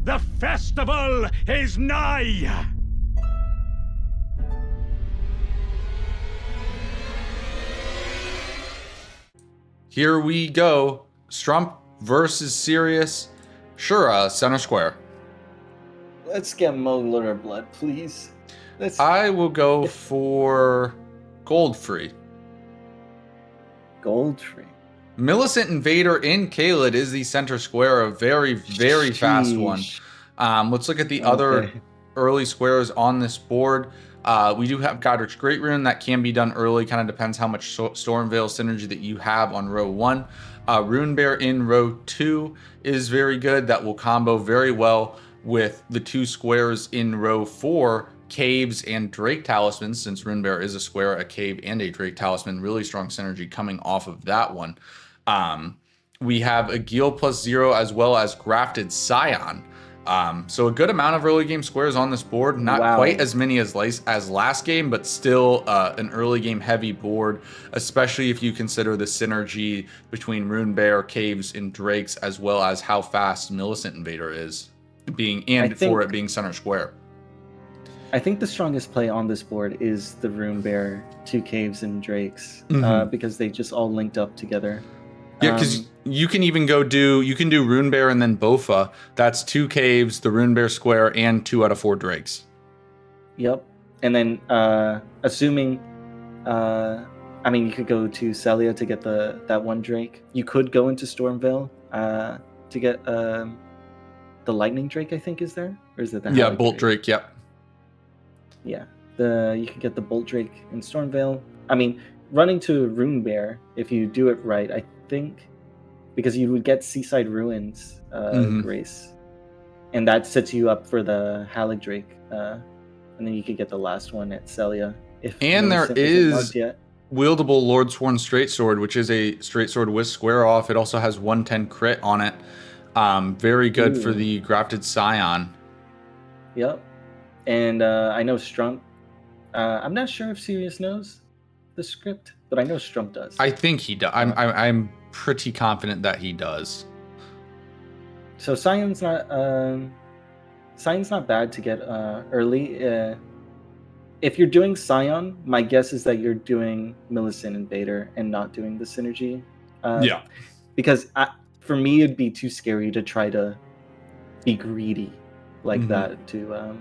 The festival is nigh! Here we go. Strump versus Sirius. Sure, center square. Let's get Molar Blood, please. I will go for Goldfree. Goldfree. Millicent Invader in Kaled is the center square, a very, very fast one. Let's look at the other early squares on this board. We do have Godric's Great Rune that can be done early, kind of depends how much Stormveil synergy that you have on row 1. Rune Bear in row 2 is very good. That will combo very well with the 2 squares in row 4, Caves and Drake Talismans, since Rune Bear is a square, a cave, and a Drake Talisman. Really strong synergy coming off of that one. We have a Gil +0 as well as Grafted Scion. So a good amount of early game squares on this board. Not quite as many as last game, but still an early game heavy board, especially if you consider the synergy between Rune Bear, Caves, and Drakes, as well as how fast Millicent Invader is, for it being center square. I think the strongest play on this board is the Rune Bear, 2 Caves, and Drakes, because they just all linked up together. Yeah, because you can even you can do Rune Bear and then Bofa. That's 2 Caves, the Rune Bear square, and 2 out of 4 Drakes. Yep. And then assuming, you could go to Celia to get that 1 Drake. You could go into Stormveil to get the Lightning Drake, I think, is there? Or is it the Havoc Bolt Drake? Yep. Yeah. You could get the Bolt Drake in Stormveil. Running to Rune Bear, if you do it right, I think, because you would get Seaside Ruins Grace, and that sets you up for the Halleck Drake, and then you could get the last one at Celia. And there is wieldable Lordsworn Straight Sword, which is a straight sword with square off. It also has 110 crit on it. Very good for the Grafted Scion. Yep. And I know Strump. I'm not sure if Sirius knows the script, but I know Strump does. I think he does. I'm pretty confident that he does. So Scion's not bad to get early. If you're doing Scion, my guess is that you're doing Millicent Invader and not doing the synergy. Because for me, it'd be too scary to try to be greedy like that to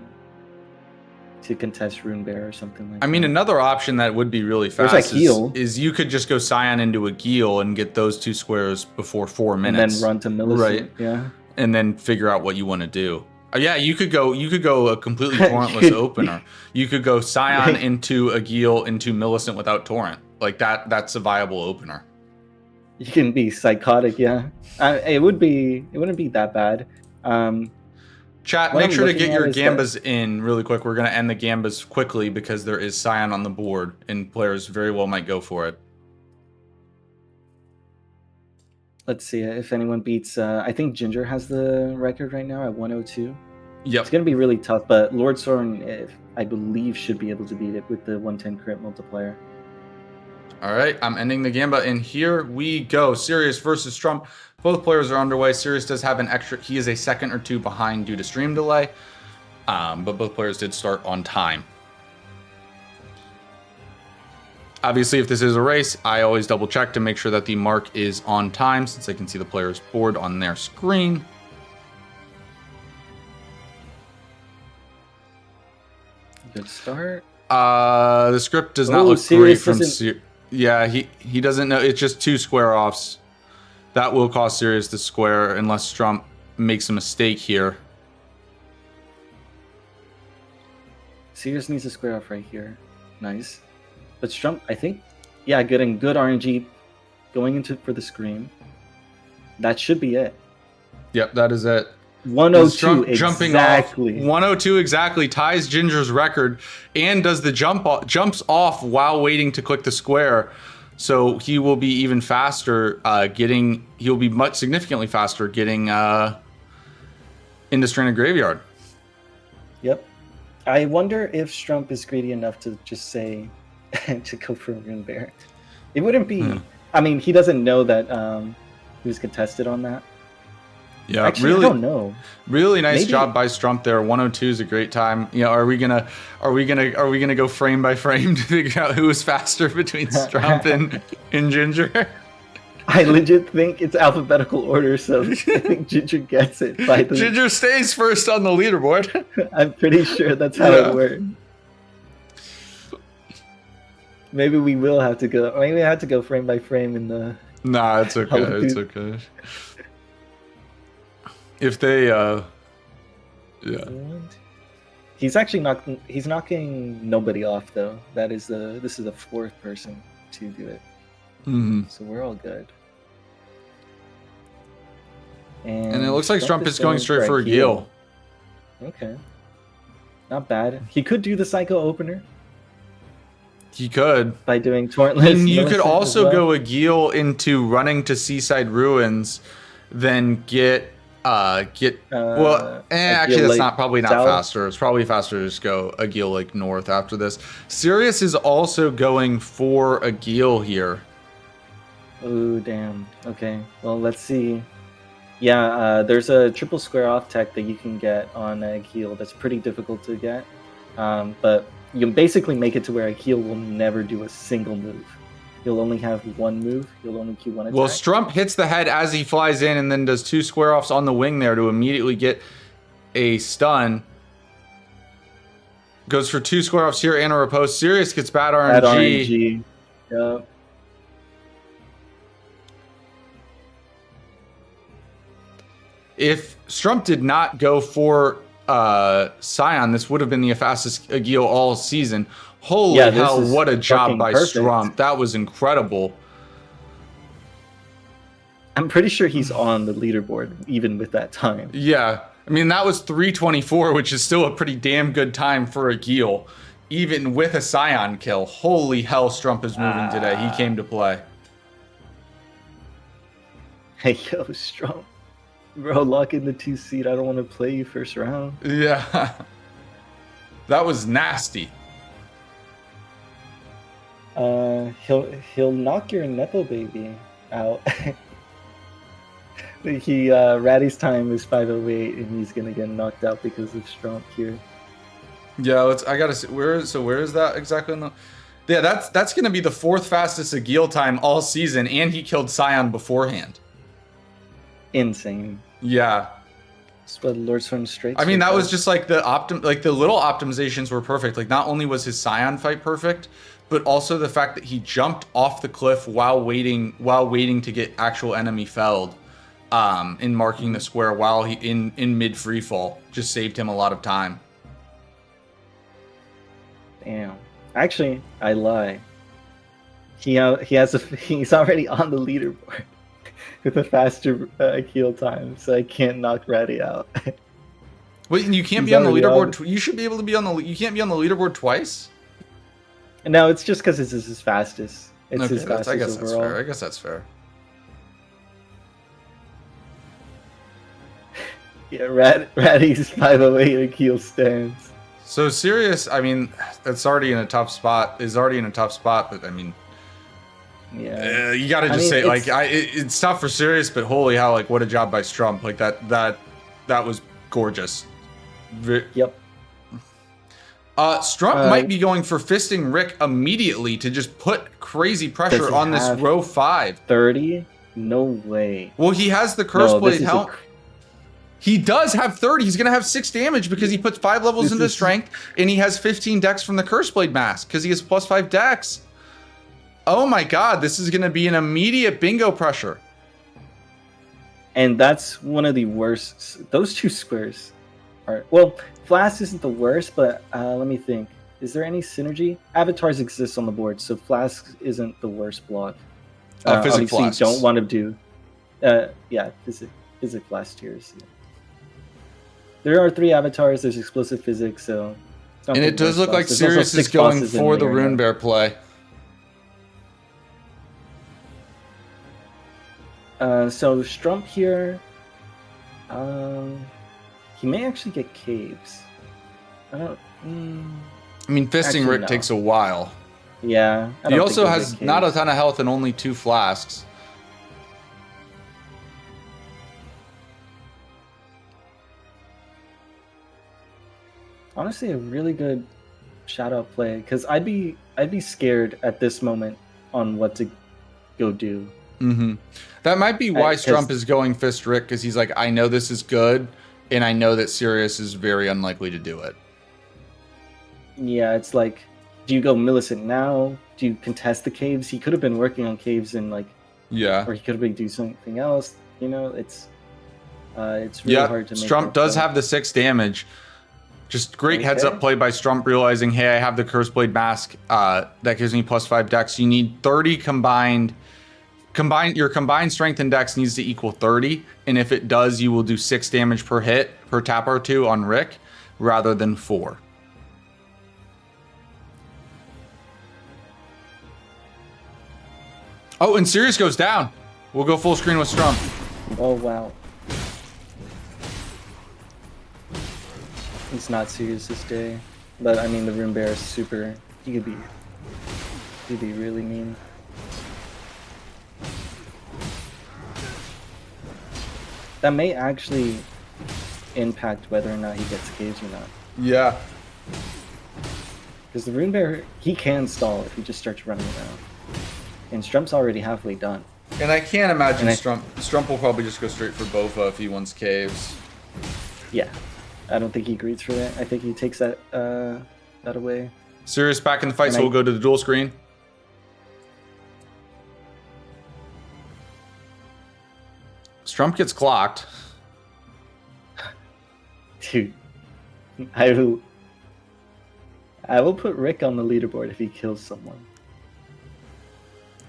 contest Rune Bear or something like that. Another option that would be really fast is you could just go Scion into a Gil and get those 2 squares before 4 minutes. And then run to Millicent. Right. Yeah. And then figure out what you want to do. You could go a completely torrentless opener. You could go Scion into a Gil into Millicent without torrent. Like that's a viable opener. You can be psychotic, yeah. It wouldn't be that bad. Chat, make sure to get your Gambas in really quick. We're going to end the Gambas quickly because there is Scion on the board, and players very well might go for it. Let's see if anyone beats... I think Ginger has the record right now at 102. Yep. It's going to be really tough, but Lord Soren, I believe, should be able to beat it with the 110 crit multiplier. All right, I'm ending the Gamba, and here we go. Sirius versus Strump. Both players are underway. Sirius does have an extra. He is a second or 2 behind due to stream delay, but both players did start on time. Obviously, if this is a race, I always double check to make sure that the mark is on time, since I can see the player's board on their screen. Good start. The script does not look great from Sirius. Yeah, he doesn't know. It's just 2 square offs. That will cost Sirius the square unless Strump makes a mistake here. Sirius needs a square off right here. Nice. But Strump, I think, getting good RNG going into for the scream. That should be it. Yep, that is it. 102 exactly. Jumping off 102 exactly ties Ginger's record and does the jumps off while waiting to click the square. So he will be even faster he'll be significantly faster getting into Stranded Graveyard. Yep. I wonder if Strump is greedy enough to just say to go for a Rune Bear. It wouldn't be he doesn't know that he was contested on that. Yeah, Actually, really, I don't know. Really nice Maybe. job by Strump there. 102 is a great time. You know, are we gonna go frame by frame to figure out who is faster between Strump and Ginger? I legit think it's alphabetical order, so I think Ginger gets it. Ginger stays first on the leaderboard. I'm pretty sure that's how it works. Maybe we will have to go. Maybe we have to go frame by frame in the. Nah, it's okay. It's okay. If they, yeah. He's actually knocking. He's knocking nobody off though. This is the fourth person to do it. So we're all good. And it looks like Strump is going straight for a Geel. Okay. Not bad. He could do the Psycho opener. He could. By doing Torrentless. And you could also go a Geel into running to Seaside Ruins, then get actually that's probably not south. Faster. It's probably faster to just go a Geel like north after this. Sirius is also going for a Geel here. Oh damn. Okay. Well, let's see. Yeah, there's a triple square off tech that you can get on a Geel that's pretty difficult to get. But you basically make it to where a Geel will never do a single move. He'll only have one move. He'll only queue one attack. Well, Strump hits the head as he flies in and then does 2 square offs on the wing there to immediately get a stun. Goes for 2 square offs here and a riposte. Sirius gets bad RNG. Bad RNG. Yep. If Strump did not go for Scion, this would have been the fastest Geel all season. Holy hell, what a job by Strump. That was incredible. I'm pretty sure he's on the leaderboard, even with that time. Yeah. I mean, that was 324, which is still a pretty damn good time for a Geel, even with a Scion kill. Holy hell, Strump is moving today. He came to play. Hey, yo, Strump. Bro, lock in the 2 seed. I don't want to play you first round. Yeah. That was nasty. He'll knock your Nepo baby out. Ratty's time is 508, and he's gonna get knocked out because of Strump here. Yeah, I gotta see where is that exactly? Yeah, that's gonna be the 4th fastest Geel time all season, and he killed Scion beforehand. Insane. Yeah. But Lord's from straight. I mean, that was just like the little optimizations were perfect. Like, not only was his Scion fight perfect, but also the fact that he jumped off the cliff while waiting to get actual enemy felled, in marking the square while he in mid free fall just saved him a lot of time. Damn. Actually, I lie. He's already on the leaderboard with a faster kill time, so I can't knock Ratty out. Wait, you can't be on the leaderboard. You should be able to be on the. You can't be on the leaderboard twice. No, it's just because it's his fastest. It's okay, his fastest I guess overall. That's fair. I guess that's fair. Yeah, Ratty's 508 Akil stands. So Sirius, I mean, that's already in a tough spot. But I mean, yeah, you gotta just say it's tough for Sirius, but holy hell, like what a job by Strump. Like that was gorgeous. Yep. Strump might be going for fisting Rick immediately to just put crazy pressure on this row 5. 30? No way. Well, he has the curse blade helm. He does have 30. He's going to have 6 damage because he puts 5 levels into strength, and he has 15 dex from the curse blade mask because he has +5 dex. Oh my god, this is going to be an immediate bingo pressure. And that's one of the worst. Those 2 squares are, well, Flask isn't the worst, but let me think. Is there any synergy? Avatars exist on the board, so Flask isn't the worst block. Physic Flasks. You don't want to do, Physic Flask tiers. Yeah. There are 3 avatars. There's explosive physics, so. And it does look like Sirius is going for the Rune Bear play. So Strump here, he may actually get caves. I mean, fisting Rick takes a while. Yeah. He also has not a ton of health and only 2 flasks. honestly a really good shout out play, because I'd be scared at this moment on what to go do. That might be why 'Cause- Strump is going Fist Rick, because he's like, I know this is good, and I know that Sirius is very unlikely to do it. Yeah, it's like, do you go Millicent now? Do you contest the caves? He could have been working on caves and like, Yeah, or he could have been doing something else. You know, it's really hard to make. Strump does have the 6 damage. Just great heads up play by Strump, realizing, hey, I have the Curse Blade Mask that gives me +5 dex. You need 30 combined. Your combined strength and dex needs to equal 30, and if it does, you will do 6 damage per hit per tap or 2 on Rick, rather than 4. Oh, and Sirius goes down. We'll go full screen with Strump. Oh wow. It's not serious this day, but I mean the Rune Bear is super. He could be really mean. That may actually impact whether or not he gets caves or not. Yeah. Because the Rune Bear, he can stall if he just starts running around. And Strump's already halfway done. And I can't imagine Strump will probably just go straight for Bofa if he wants caves. Yeah. I don't think he greets for that. I think he takes that away. Sirius back in the fight, so we'll go to the dual screen. Strump gets clocked. Dude, I will put Rick on the leaderboard if he kills someone.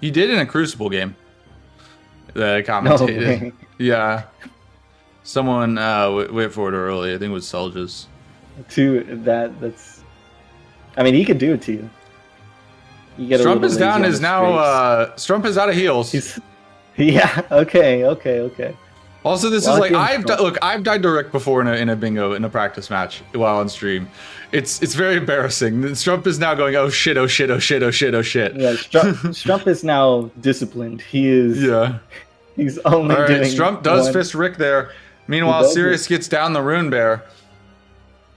He did in a Crucible game that I commentated. No way. Yeah. Someone wait for it early. I think it was Selges. That's. I mean, he could do it to you. You get Strump is down. Is now Strump is out of heals. Yeah. Okay. Also, this is like I've died to Rick before in a bingo in a practice match while on stream. It's very embarrassing. Strump is now going, oh shit. Yeah, Strump is now disciplined. He is. Yeah. He's only all right, doing. Strump does fist Rick there. Meanwhile, Sirius gets down the Rune Bear.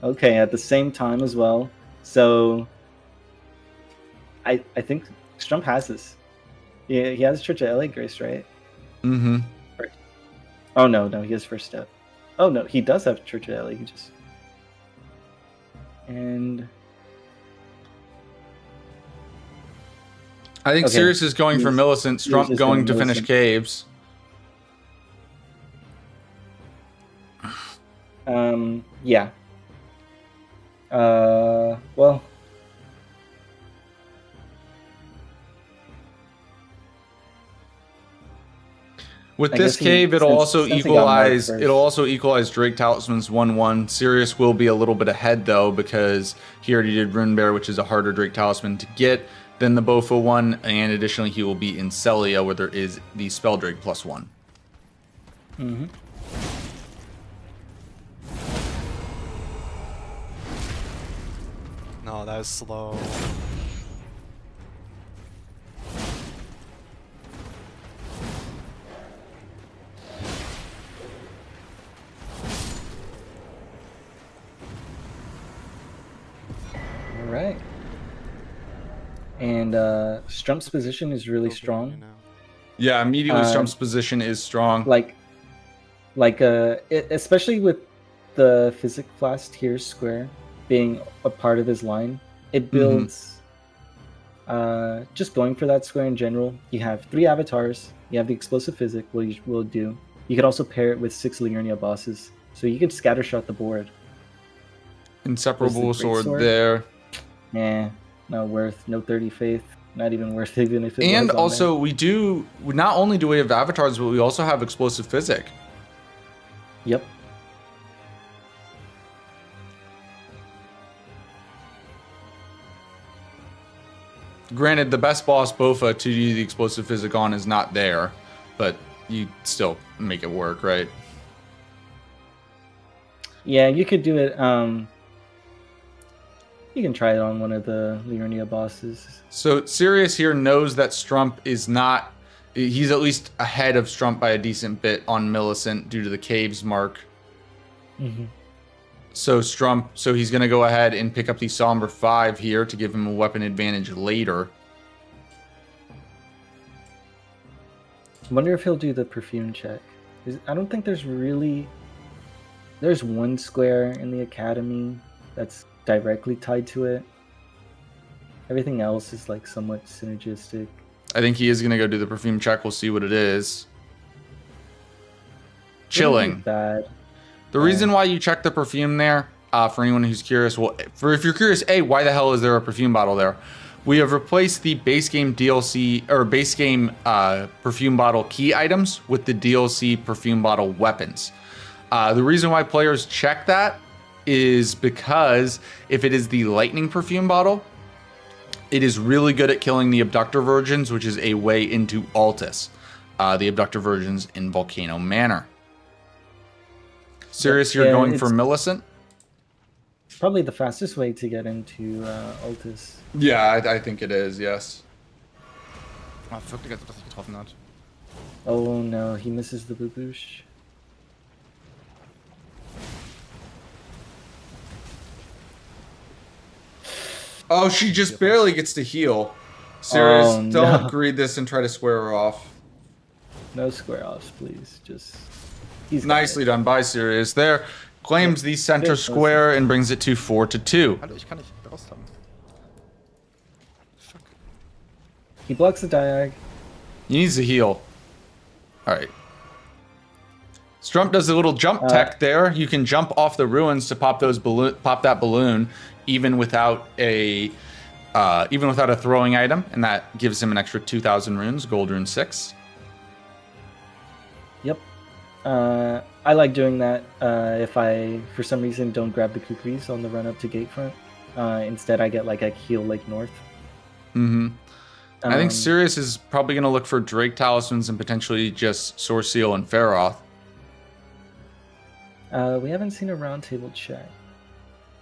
Okay, at the same time as well. So I think Strump has this. Yeah, he has Church of LA Grace, right? Mm-hmm. Oh no, he has first step. Oh no, he does have Church of LA. He just and I think Sirius is going for Millicent. Strump going to finish caves. Yeah. Well. With this cave, it'll also equalize Drake Talisman's 1/1. Sirius will be a little bit ahead though, because he already did Rune Bear, which is a harder Drake Talisman to get than the Bofa one, and additionally he will be in Celia, where there is the Spell Drake +1. Mm-hmm. No, that was slow. All right. And Strump's position is really strong. Yeah, immediately Strump's position is strong. Especially with the Physic Blast here square being a part of his line, it builds just going for that square in general. You have 3 avatars, you have the explosive physic, which will do. You could also pair it with 6 Liurnia bosses, so you could scattershot the board. Inseparable sword there. Yeah, not worth. No 30 faith. Not even worth it, even if it and was on also there. not only do we have avatars, but we also have explosive physic. Yep. Granted, the best boss Bofa to do the explosive physic on is not there, but you still make it work, right? Yeah, you could do it. You can try it on one of the Liurnia bosses. So Sirius here knows that Strump is not. He's at least ahead of Strump by a decent bit on Millicent due to the caves mark. Mm-hmm. So Strump, so he's going to go ahead and pick up the Somber 5 here to give him a weapon advantage later. I wonder if he'll do the perfume check. I don't think there's really... There's one square in the academy that's directly tied to it. Everything else is like somewhat synergistic. I think he is going to go do the perfume check. We'll see what it is. Chilling. Bad. The reason why you check the perfume there, for anyone who's curious, well, if you're curious, why the hell is there a perfume bottle there? We have replaced the base game DLC or base game perfume bottle key items with the DLC perfume bottle weapons. The reason why players check that is because if it is the lightning perfume bottle, it is really good at killing the abductor virgins, which is a way into Altus, the abductor virgins in Volcano Manor. Serious, you're going for Millicent? Probably the fastest way to get into Altus. Yeah, I think it is, yes. Wirklich, als ob das nicht getroffen hat. Oh no, he misses the baboosh. Oh, she just barely gets to heal. Serious, Oh, no. don't greed this and try to square her off. No square offs, please. Just... He's Nicely done by Serious there. Claims the center square and brings it to 4-2. Hallo, ich kann nicht raus haben. Fuck. He blocks the diag. He needs to heal. Alright. Strump does a little jump tech there. You can jump off the ruins to pop that balloon, even without a throwing item, and that gives him an extra 2,000 runes, gold rune 6. Yep. I like doing that if I, for some reason, don't grab the kukris on the run up to Gatefront. Instead, I get like a heal Lake North. Mm-hmm. I think Sirius is probably going to look for Drake Talismans and potentially just Source Seal and Feroth. We haven't seen a roundtable check.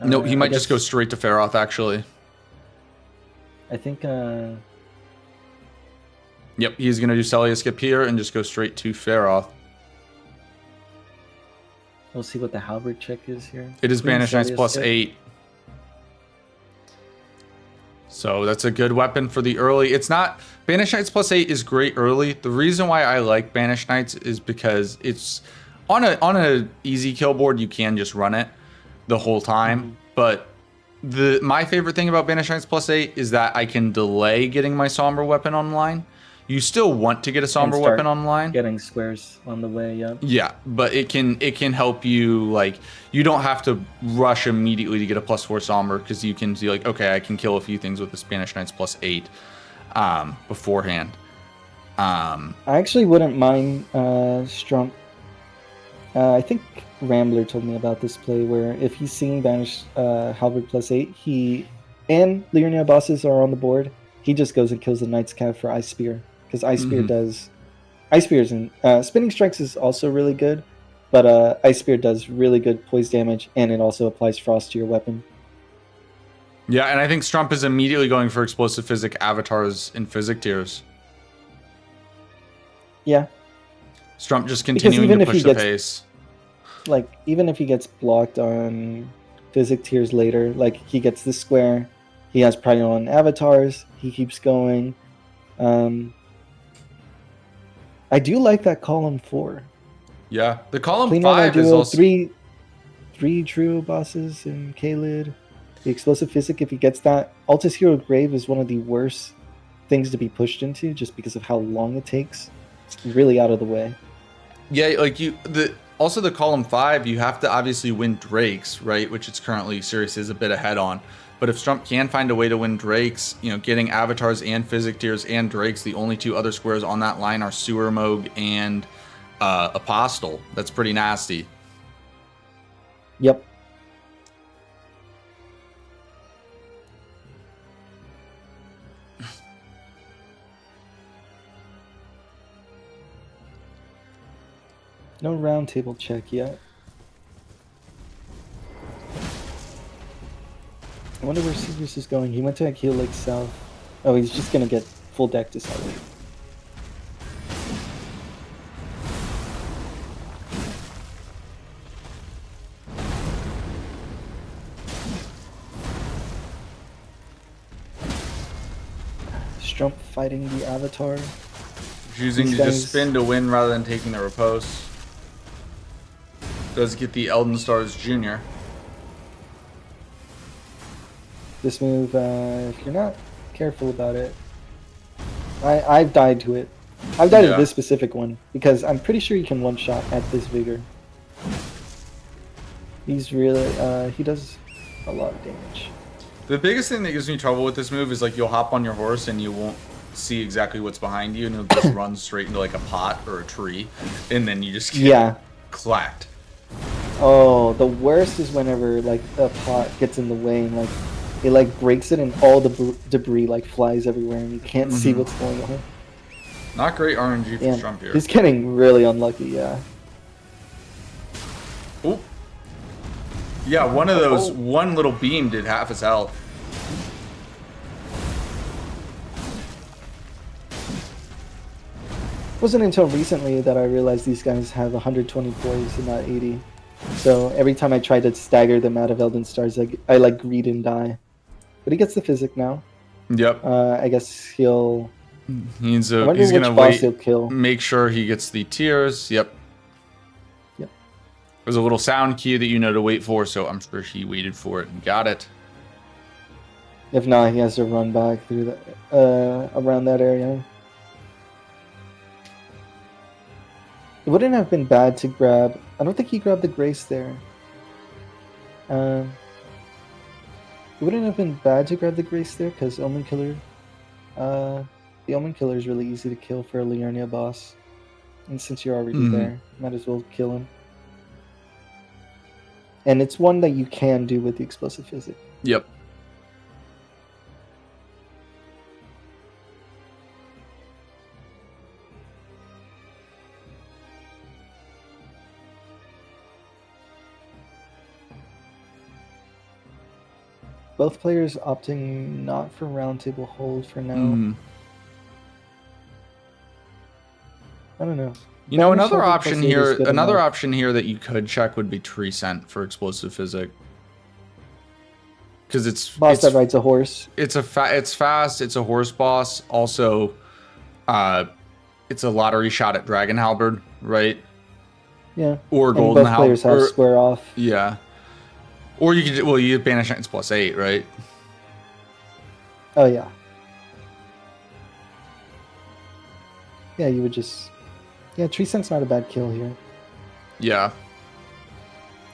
No, he might just go straight to Feroth, actually. I think... Yep, he's going to do Celia skip here and just go straight to Feroth. We'll see what the halberd check is here. It is Banish Knights plus skip. 8. So that's a good weapon for the early. It's not... Banish Knights plus 8 is great early. The reason why I like Banish Knights is because it's... On a easy kill board, you can just run it the whole time. But my favorite thing about Banish Knights plus 8 is that I can delay getting my Somber weapon online. You still want to get a Somber weapon online. Getting squares on the way, yeah. Yeah, but it can help you, like, you don't have to rush immediately to get a plus 4 Somber, because you can be like, okay, I can kill a few things with the Spanish Knights plus 8 beforehand. I actually wouldn't mind Strump. I think Rambler told me about this play where if he's seeing Banish Halberd plus 8, and Liurnia bosses are on the board, he just goes and kills the Knight's Cav for Ice Spear. Because Ice Spear does... Ice Spears and Spinning Strikes is also really good, but Ice Spear does really good poise damage, and it also applies Frost to your weapon. Yeah, and I think Strump is immediately going for Explosive Physic Avatars and Physic Tiers. Yeah. Strump just continuing to push the pace. Like, even if he gets blocked on Physic Tiers later, like, he gets this square, he has Pride on Avatars, he keeps going. I do like that column 4. Yeah, the column Clean 5 is also... Three True bosses in Kaled. The Explosive Physic, if he gets that. Altus Hero Grave is one of the worst things to be pushed into just because of how long it takes. It's really out of the way. Yeah, like also the column 5, you have to obviously win Drakes, right? Which it's currently Sirius is a bit ahead on. But if Strump can find a way to win Drakes, you know, getting Avatars and Physic Tiers and Drakes, the only 2 other squares on that line are Sewer Moog and Apostle. That's pretty nasty. Yep. No roundtable check yet. I wonder where Sirius is going. He went to Akil Lake South. Oh, he's just gonna get full deck to South. Strump fighting the Avatar. Choosing to just spin to win rather than taking the riposte. Does get the Elden Stars Jr. This move, if you're not careful about it, I've died to it. I've died to this specific one because I'm pretty sure you can one-shot at this vigor. He's really, he does a lot of damage. The biggest thing that gives me trouble with this move is like you'll hop on your horse and you won't see exactly what's behind you, and you'll just run straight into like a pot or a tree, and then you just get clacked. Oh, the worst is whenever like a pot gets in the way and like it like breaks it and all the debris like flies everywhere and you can't see what's going on. Not great RNG for Strump here. He's getting really unlucky, yeah. Oop. Yeah, one of those, one little beam did half his health. It wasn't until recently that I realized these guys have 120 poise and not 80. So every time I try to stagger them out of Elden Stars, I like greed and die. But he gets the physic now. Yep. I guess he'll... He's gonna wait, make sure he gets the tears. Yep. There's a little sound cue that you know to wait for, so I'm sure he waited for it and got it. If not, he has to run back through the around that area. It wouldn't have been bad to grab... I don't think he grabbed the Grace there. It wouldn't have been bad to grab the Grace there, because Omen Killer... the Omen Killer is really easy to kill for a Liurnia boss. And since you're already there, might as well kill him. And it's one that you can do with the Explosive Physic. Yep. Both players opting not for roundtable hold for now. I don't know. You know, another option here that you could check would be Tree Scent for Explosive Physic. Because it's boss that rides a horse. It's fast. It's a horse boss. Also, it's a lottery shot at Dragon Halberd, right? Yeah. Or Golden Halberd. Both players have square off. Yeah. Or you could, well, you banish it's +8, right? Oh yeah. Yeah, you would just. Yeah, Tree Scent's not a bad kill here. Yeah.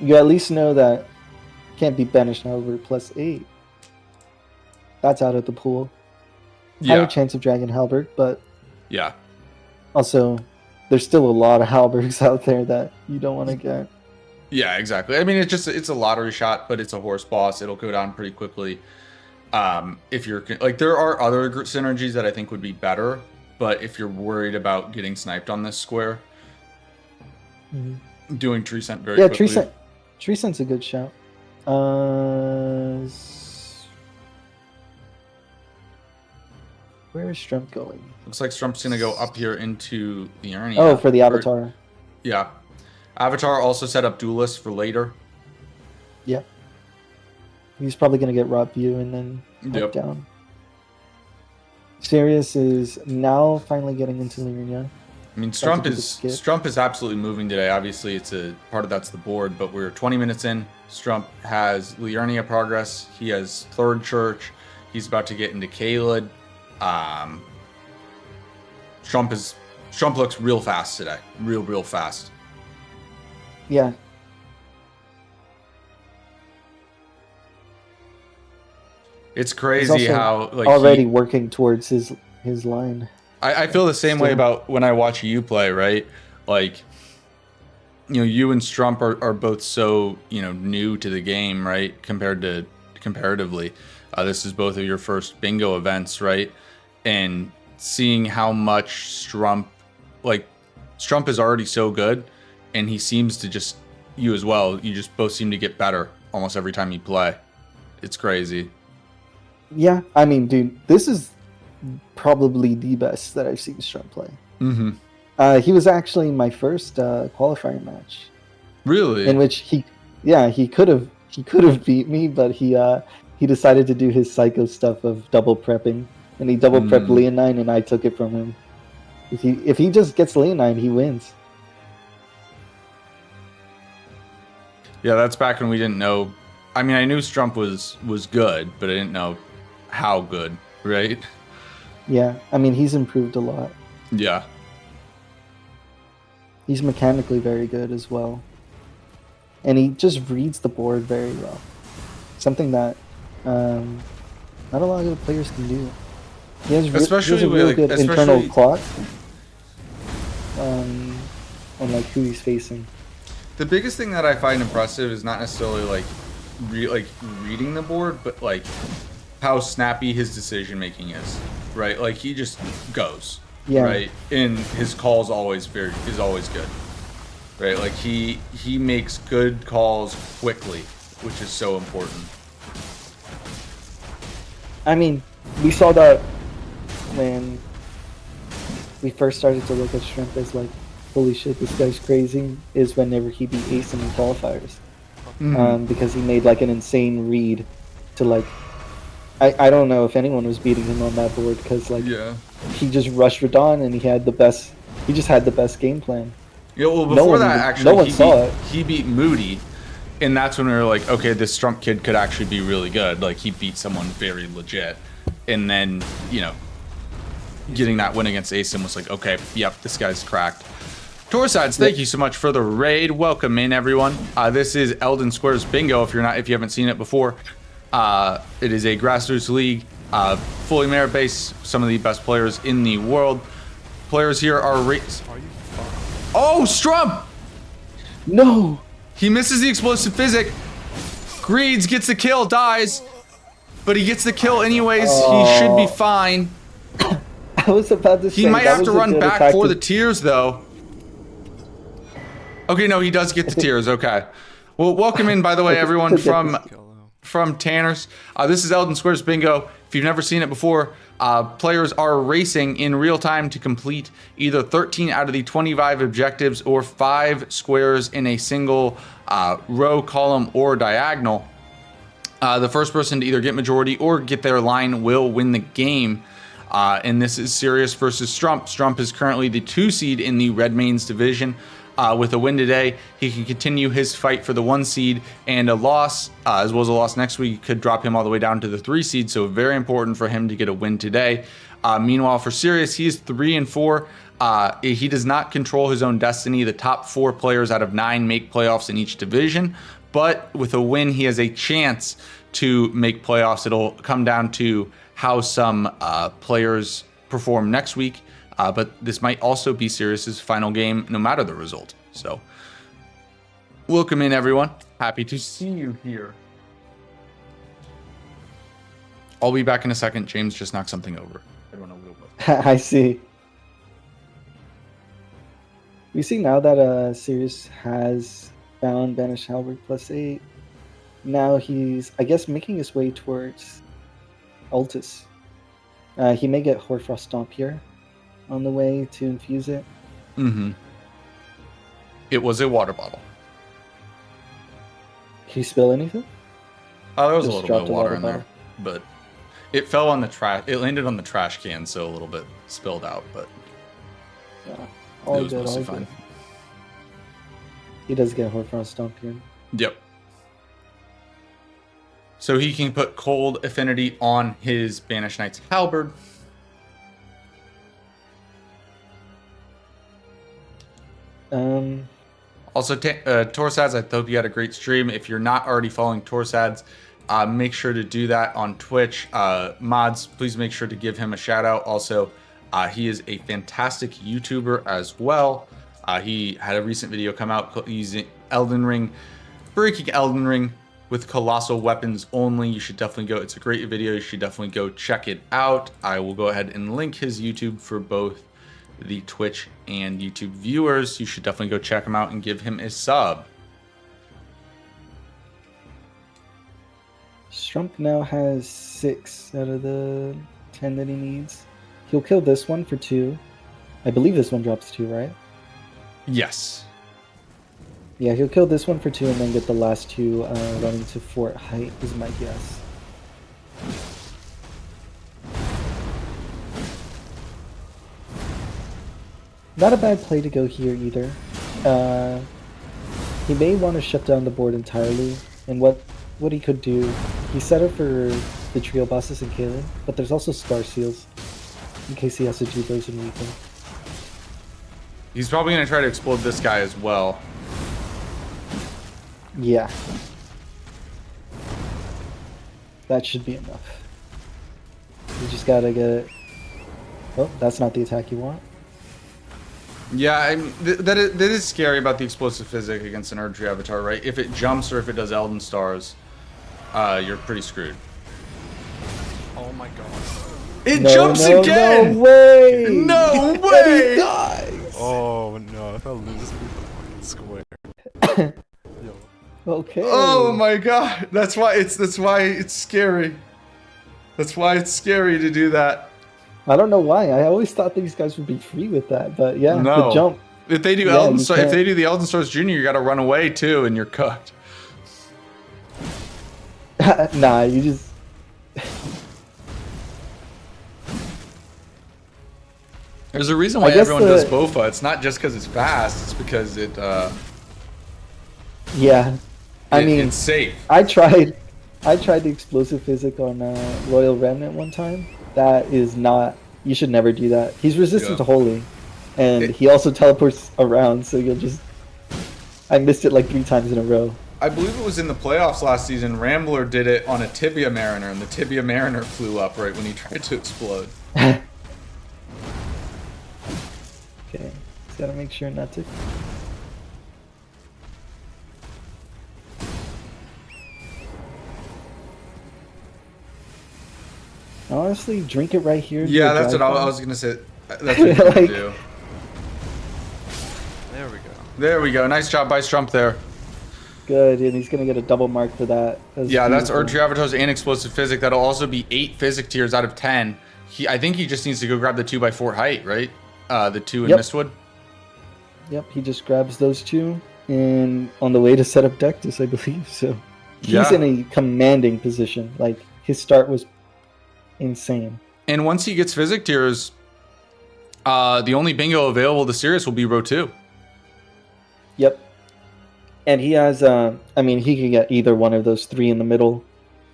You at least know that can't be banished over +8. That's out of the pool. Higher chance of Dragon Halberd, but yeah. Also, there's still a lot of Halbergs out there that you don't want to get. Yeah, exactly. I mean, it's a lottery shot, but it's a horse boss. It'll go down pretty quickly. If you're like, there are other synergies that I think would be better, but if you're worried about getting sniped on this square, doing Tree Scent very quickly. Yeah, Tree Scent's a good shout. Where is Strump going? Looks like Strump's gonna go up here into the Liurnia. Oh, for the Avatar. Yeah. Avatar also set up Duelist for later. Yep. He's probably going to get Rot View and then up down. Serious is now finally getting into Liurnia. I mean, Strump is absolutely moving today. Obviously, it's a part of that's the board, but we're 20 minutes in. Strump has Liurnia progress. He has Third Church. He's about to get into Caelid. Strump looks real fast today. Real fast. Yeah. It's crazy how like already working towards his line. I feel the same way about when I watch you play, right? Like, you know, you and Strump are both so, you know, new to the game, right? Comparatively, this is both of your first bingo events, right? And seeing how much Strump is already so good, and he seems to just, you as well, you just both seem to get better almost every time you play. It's crazy. Yeah, I mean, dude, this is probably the best that I've seen Strump play. He was actually my first qualifier match. Really? In which he could have beat me, but he decided to do his psycho stuff of double prepping and he double prepped Leonine, and I took it from him. If he just gets Leonine, he wins. Yeah, that's back when we didn't know. I mean, I knew Strump was good, but I didn't know how good, right? Yeah, I mean, he's improved a lot. Yeah. He's mechanically very good as well. And he just reads the board very well. Something that not a lot of the players can do. He has, especially he has a real like, good internal clock on like who he's facing. The biggest thing that I find impressive is not necessarily like reading the board, but like how snappy his decision making is, right? Like he just goes, right? And his calls always always good, right? Like he makes good calls quickly, which is so important. I mean, we saw that when we first started to look at Strump as like, holy shit, this guy's crazy, is whenever he beat Ace in qualifiers. Because he made like an insane read to like, I don't know if anyone was beating him on that board, because like he just rushed Radon and he had the best game plan. Yeah, well before no one saw it. He beat Moody, and that's when we were like, okay, this Strump kid could actually be really good. Like he beat someone very legit, and then getting that win against Ace was like, okay, yep, this guy's cracked. Torsides, thank you so much for the raid. Welcome in, everyone. This is Elden Squares Bingo. If you haven't seen it before, it is a grassroots league, fully merit based. Some of the best players in the world. Players here are oh, Strump! No, he misses the explosive physic. Greeds gets the kill, dies, but he gets the kill anyways. He should be fine. I was about to say he might have to run back for the tears though. Okay, no, he does get the tears. Okay. Well, welcome in, by the way, everyone from Tanner's. This is Elden Squares Bingo. If you've never seen it before, players are racing in real time to complete either 13 out of the 25 objectives or 5 squares in a single row, column, or diagonal. The first person to either get majority or get their line will win the game. And this is Serious versus Strump. Strump is currently the 2 seed in the Red Mains division. With a win today, he can continue his fight for the 1 seed, and a loss, as well as a loss next week, could drop him all the way down to the 3 seed. So very important for him to get a win today. Meanwhile, for Serious, he is 3-4. He does not control his own destiny. The top 4 players out of 9 make playoffs in each division, but with a win, he has a chance to make playoffs. It'll come down to how some players perform next week. But this might also be Serious's final game, no matter the result. So, welcome in, everyone. Happy to see you here. I'll be back in a second. James just knocked something over. I don't know what. I see. We see now that Sirius has found Banished Halberd +8. Now he's, I guess, making his way towards Altus. He may get Hoarfrost Stomp here on the way to infuse it. It was a water bottle. Did he spill anything? Oh, there was a little bit of water in there, but it fell on the trash. It landed on the trash can, so a little bit spilled out, but yeah, it was mostly fine. He does get Hoarfrost Stomp here. Yep. So he can put Cold Affinity on his Banished Knight's Halberd. Also, Torsads, I hope you had a great stream. If you're not already following Torsads, make sure to do that on Twitch. Mods, please make sure to give him a shout out. Also, he is a fantastic YouTuber as well. He had a recent video come out using Elden Ring, breaking Elden Ring with colossal weapons only. You should definitely go. It's a great video. You should definitely go check it out. I will go ahead and link his YouTube for both the Twitch and YouTube viewers. You should definitely go check him out and give him a sub. Strump now has 6 out of the 10 that he needs. He'll kill this one for 2. I believe this one drops 2, right? Yes. Yeah, he'll kill this one for 2 and then get the last 2 running to Fort Height is my guess. Not a bad play to go here either. He may want to shut down the board entirely, and what he could do, he set up for the trio bosses in Kaelin, but there's also Scar Seals, in case he has to do those in Weekend. He's probably going to try to explode this guy as well. Yeah. That should be enough. You just gotta get it. Oh, that's not the attack you want. Yeah, I mean, that is scary about the explosive physic against an Erdtree avatar, right? If it jumps or if it does Elden Stars, you're pretty screwed. Oh my god. It jumps again! No way! No way! He dies! Oh no, if I lose this fucking square. Yo. Okay. Oh my god! That's why it's scary. That's why it's scary to do that. I don't know why. I always thought these guys would be free with that, but yeah, No. the jump. If they do if they do the Elden Stars Jr., you got to run away too, and you're cooked. Nah, you just. There's a reason why everyone does Bofa. It's not just because it's fast. It's because it. Yeah, I mean, it's safe. I tried the explosive physic on Royal Remnant one time. That is not. You should never do that. He's resistant to Holy, and he also teleports around. So you'll just. I missed it like 3 times in a row. I believe it was in the playoffs last season. Rambler did it on a Tibia Mariner, and the Tibia Mariner flew up right when he tried to explode. Okay, just gotta make sure not to. Honestly, drink it right here. Yeah, that's what I was gonna say. That's what you like, do. There we go. There we go. Nice job by Strump there. Good, and he's gonna get a double mark for that. Yeah, that's Erdtree Avatars and Explosive Physic. That'll also be 8 Physic tiers out of 10. I think he just needs to go grab the 2 by Fort Height, right? The 2 in Mistwood. Yep, he just grabs those 2, and on the way to set up Dectus, I believe. So he's in a commanding position. Like, his start was insane. And once he gets Physic tiers, the only bingo available to Sirius will be row 2. Yep. And he has, I mean, he can get either one of those 3 in the middle.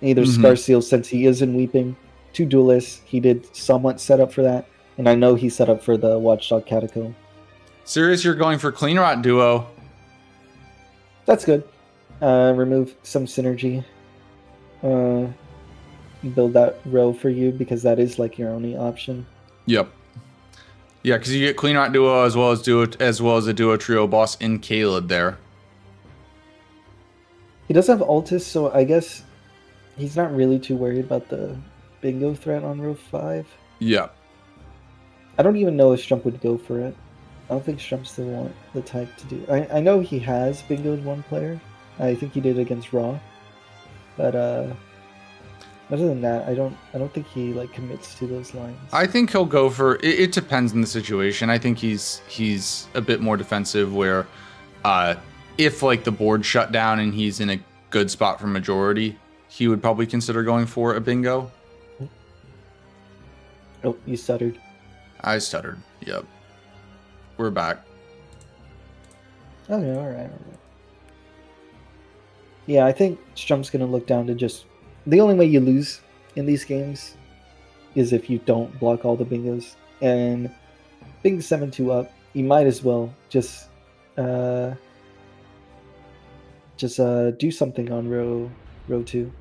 Either Scar Seal, since he is in Weeping. 2 Duelists, he did somewhat set up for that. And I know he set up for the Watchdog Catacomb. Sirius, you're going for Clean Rot Duo. That's good. Remove some synergy. Build that row for you, because that is like your only option. Yep. Yeah, because you get Clean Rot Duo as well as a Duo Trio boss in Caled there. He does have Altus, so I guess he's not really too worried about the bingo threat on row 5. Yeah. I don't even know if Strump would go for it. I don't think Strump's the type to do. I know he has bingoed one player. I think he did against Raw. But other than that, I don't think he like commits to those lines. I think he'll go for it depends on the situation. I think he's a bit more defensive where if like the board shut down and he's in a good spot for majority, he would probably consider going for a bingo. Oh, you stuttered. I stuttered. Yep. We're back. Okay, all right. Yeah, I think Strump's gonna look down to just the only way you lose in these games is if you don't block all the bingos. And being 7-2 up, you might as well just do something on row 2.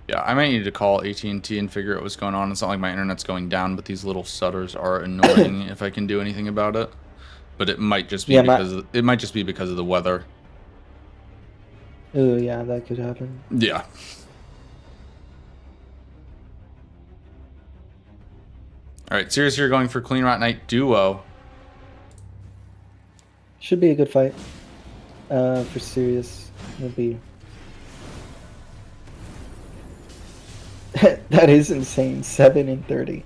Yeah, I might need to call AT&T and figure out what's going on. It's not like my internet's going down, but these little stutters are annoying if I can do anything about it. But it might just be because of the weather. Oh yeah, that could happen. Yeah. All right, Sirius, you're going for Clean Rot Knight Duo. Should be a good fight for Sirius. Will be. That is insane. 7 and 30.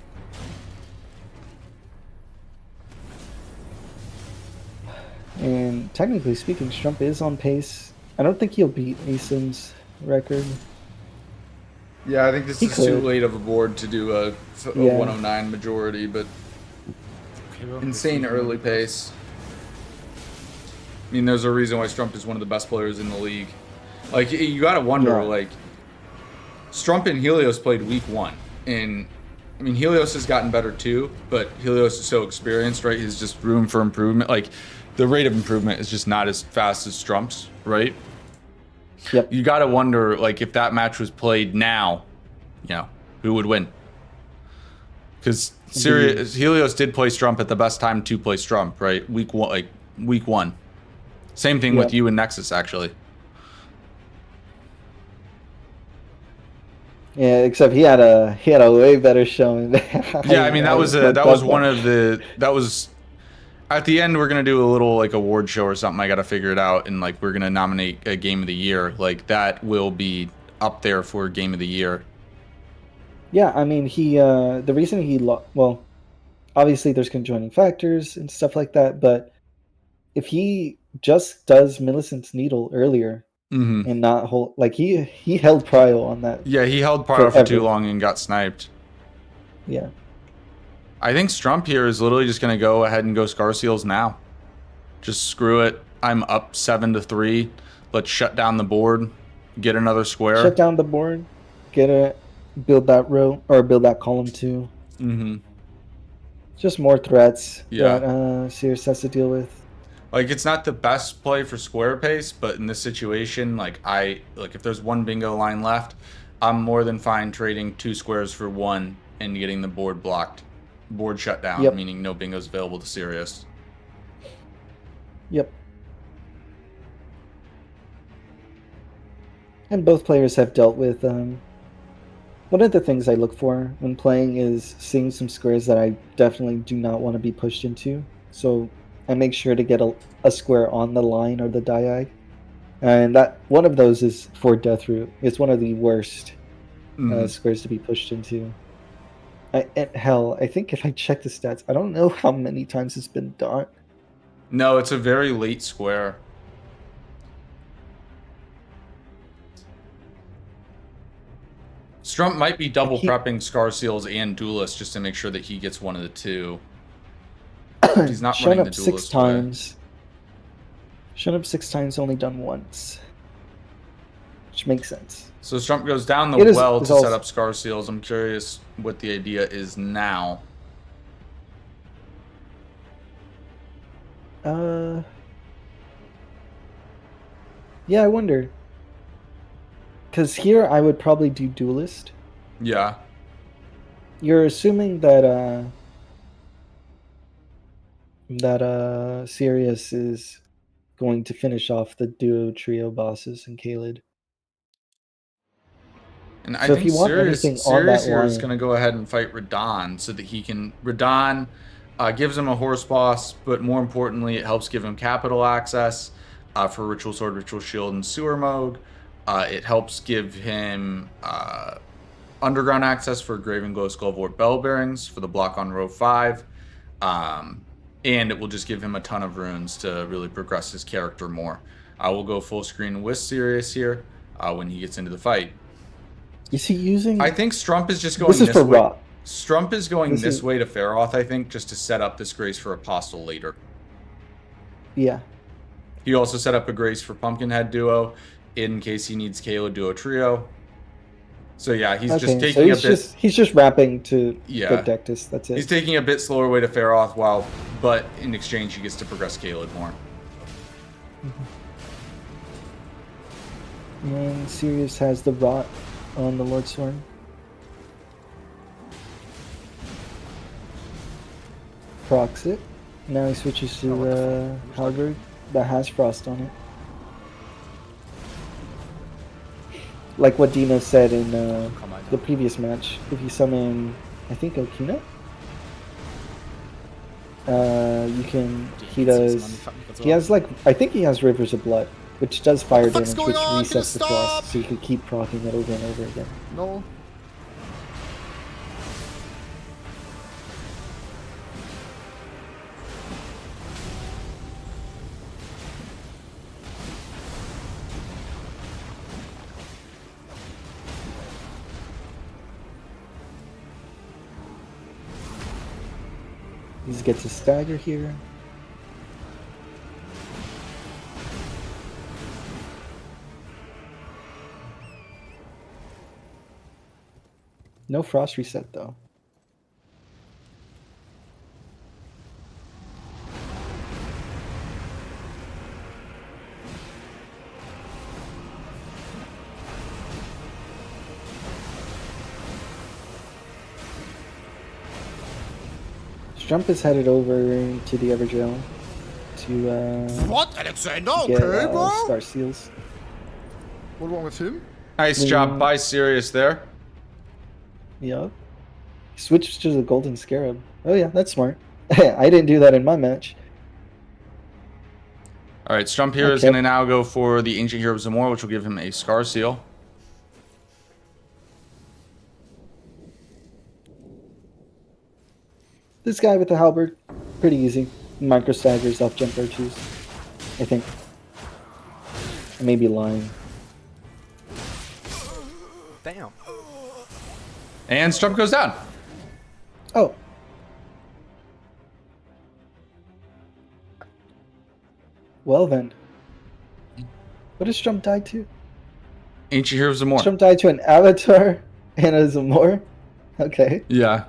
And technically speaking, Strump is on pace. I don't think he'll beat Asim's record. Yeah, I think this is too late of a board to do a 109 majority, but insane early pace. I mean, there's a reason why Strump is one of the best players in the league. Like, you gotta wonder, like, Strump and Helios played week 1. And, I mean, Helios has gotten better too, but Helios is so experienced, right? He's just room for improvement. Like, the rate of improvement is just not as fast as Strump's, right? Yep. You gotta wonder, like, if that match was played now, you know, who would win? Because Helios did play Strump at the best time to play Strump, right? Week 1. Same thing with you and Nexus, actually. Yeah, except he had a way better showing. Yeah, I mean, that was one of the at the end we're gonna do a little like award show or something. I gotta figure it out, and like we're gonna nominate a game of the year. Like that will be up there for game of the year. Yeah, I mean, the reason he well, obviously there's conjoining factors and stuff like that, but if he just does Millicent's Needle earlier and not hold, like he held Prio on that. Yeah, he held Prio for too long and got sniped. Yeah. I think Strump here is literally just gonna go ahead and go Scar Seals now. Just screw it. I'm up 7-3. Let's shut down the board. Get another square. Shut down the board. Build that row or build that column too. Just more threats that Sirius has to deal with. Like, it's not the best play for square pace, but in this situation, like if there's one bingo line left, I'm more than fine trading 2 squares for 1 and getting the board blocked. Board shut down, meaning no bingos available to Sirius. Yep. And both players have dealt with one of the things I look for when playing is seeing some squares that I definitely do not want to be pushed into. So I make sure to get a square on the line or the diag. And that one of those is for Death Root. It's one of the worst squares to be pushed into. Hell, I think if I check the stats, I don't know how many times it's been done. No, it's a very late square. Strump might be double prepping Scar Seals and Duelist just to make sure that he gets one of the 2. He's not shown running up the Duelist 6 times. Shown up 6 times, only done once. Which makes sense. So Strump goes down the well to set up Scar Seals. I'm curious what the idea is now. Yeah, I wonder. Because here I would probably do Duelist. Yeah. You're assuming that Sirius is going to finish off the duo trio bosses in Caelid. And I think Sirius here is going to go ahead and fight Radon so that he can... Radon gives him a horse boss, but more importantly, it helps give him capital access for Ritual Sword, Ritual Shield, and Sewer mode. It helps give him underground access for Graven Glow Skullvort Bell Bearings for the block on row 5. And it will just give him a ton of runes to really progress his character more. We'll go full screen with Sirius here when he gets into the fight. Is he using... I think Strump is just going this way. Rot. Strump is going this way to Feroth, I think, just to set up this Grace for Apostle later. Yeah. He also set up a Grace for Pumpkinhead Duo in case he needs Caelid Duo Trio. So yeah, he's just taking a bit... he's just wrapping to get Dectus, that's it. He's taking a bit slower way to Feroth, but in exchange he gets to progress Caelid more. And Sirius has the Rot on the Lord Sworn. Procs it. Now he switches to Halberd that has Frost on it. Like what Dino said in the previous match, if you summon, I think Okina, you can, he has like, I think he has Rivers of Blood, which does fire damage, which resets the frost, so you can keep proccing it over and over again. No. He gets a stagger here. No frost reset though. Strump is headed over to the Everjail to What, Alexander? get Okay, bro. Star Seals. What wrong with him? Nice job by Sirius there. Yup. Switched to the Golden Scarab. Oh yeah, that's smart. I didn't do that in my match. All right, Strump here is going to now go for the Ancient Hero of Zamora, which will give him a Scar Seal. This guy with the halberd, pretty easy. Micro staggers off jump R2s, I think. I may be lying. Damn. And Strump goes down. Oh. Well then. What does Strump die to? Ancient Hero of Zamora. Strump died to an Avatar and a Zamora? Okay. Yeah.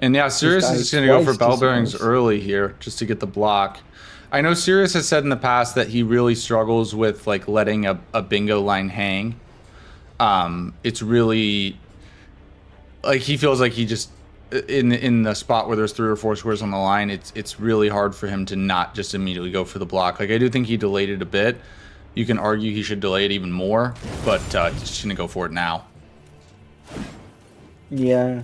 And yeah, Sirius is just going to go for Bell Bearings early here just to get the block. I know Sirius has said in the past that he really struggles with like letting a bingo line hang. It's really like he feels like he just in the spot where there's 3 or 4 squares on the line, it's really hard for him to not just immediately go for the block. Like I do think he delayed it a bit. You can argue he should delay it even more, but he's just going to go for it now. Yeah.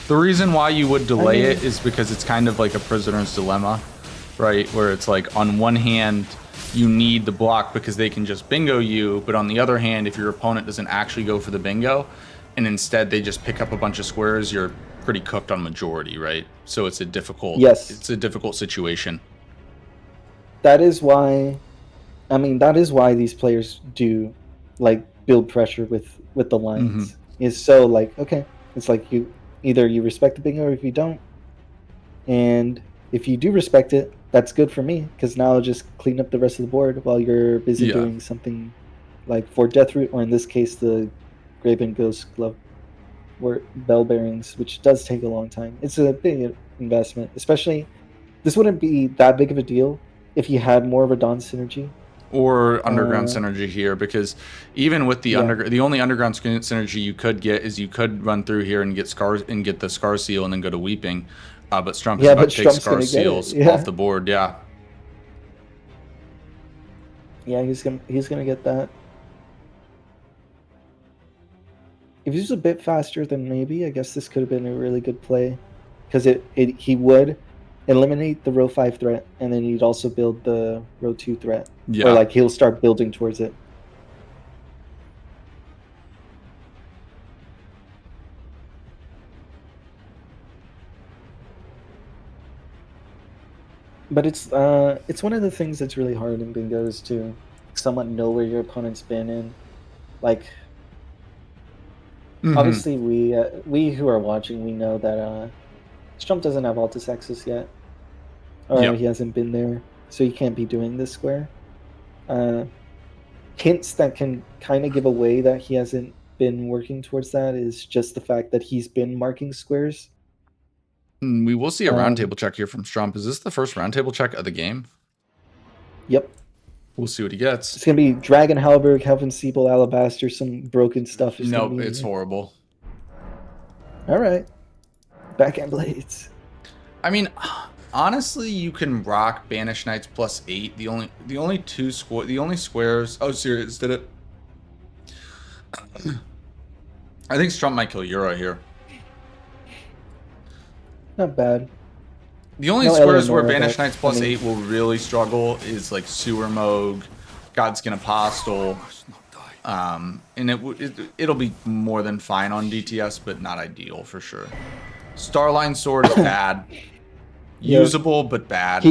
The reason why you would delay it is because it's kind of like a prisoner's dilemma, right? Where it's like on one hand, you need the block because they can just bingo you, but on the other hand, if your opponent doesn't actually go for the bingo and instead they just pick up a bunch of squares, you're pretty cooked on majority, right? So it's a difficult, it's a difficult situation. That is why, I mean, that is why these players do like build pressure with the lines. Is so like, okay, it's like either you respect the bingo or if you don't. And if you do respect it, that's good for me because now I'll just clean up the rest of the board while you're busy doing something like for Deathroot, or in this case, the Graven Ghost Glove or Bell Bearings, which does take a long time. It's a big investment, especially this wouldn't be that big of a deal if you had more of a Dawn synergy. Or underground synergy here, because even with the the only underground synergy you could get is you could run through here and get scars and get the Scar Seal and then go to Weeping, but Strump is about to take Scar Seals off the board. Yeah, he's gonna get that. If he was a bit faster, then maybe I guess this could have been a really good play, because he would eliminate the row 5 threat, and then he'd also build the row 2 threat. Or like he'll start building towards it. But it's one of the things that's really hard in bingo is to somewhat know where your opponent's been in. Like obviously we who are watching, we know that Strump doesn't have Altus Access yet. Or he hasn't been there, so he can't be doing this square. Hints that can kind of give away that he hasn't been working towards that is just the fact that he's been marking squares. We will see a roundtable check here from Strump. Is this the first roundtable check of the game? Yep. We'll see what he gets. It's going to be Dragon Halberg, Helven Siebel, Alabaster, some broken stuff. Nope, it's horrible. All right. Backhand Blades. I mean, honestly, you can rock Banish Knights +8. The only squares. Oh, Sirius did it. I think Strump might kill Euro here. Not bad. The only squares where Banish Knights +8 will really struggle is like Sewer Moog, Godskin Apostle, and it'll be more than fine on DTS, but not ideal for sure. Starline Sword is bad. Usable, but bad.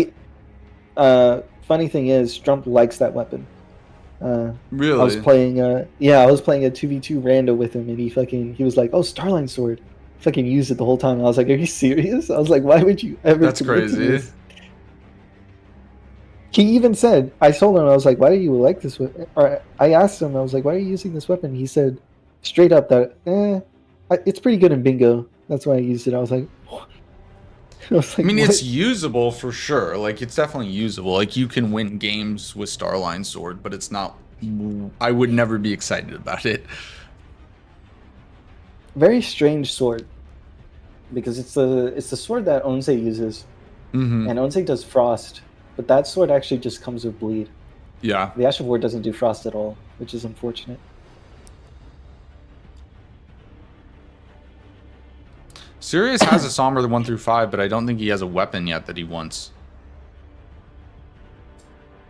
Funny thing is, Strump likes that weapon. Really? I was playing I was playing a 2v2 rando with him, and he was like, "Oh, Starline Sword." Fucking used it the whole time. I was like, "Are you serious?" I was like, "Why would you ever That's commit to crazy. this?" He even said, I told him, I was like, "Why do you like this weapon?" Or I asked him, I was like, "Why are you using this weapon?" He said straight up that, it's pretty good in bingo. That's why I used it. I was like, what? I was like, I mean, what? it's usable for sure. Like, it's definitely usable. Like, you can win games with Starline Sword, but it's not. I would never be excited about it. Very strange sword, because it's the sword that Onse uses, Mm-hmm. and Onse does frost, but that sword actually just comes with bleed. Yeah. The Ash of War doesn't do frost at all, which is unfortunate. Sirius has a Somber 1 through 5, but I don't think he has a weapon yet that he wants.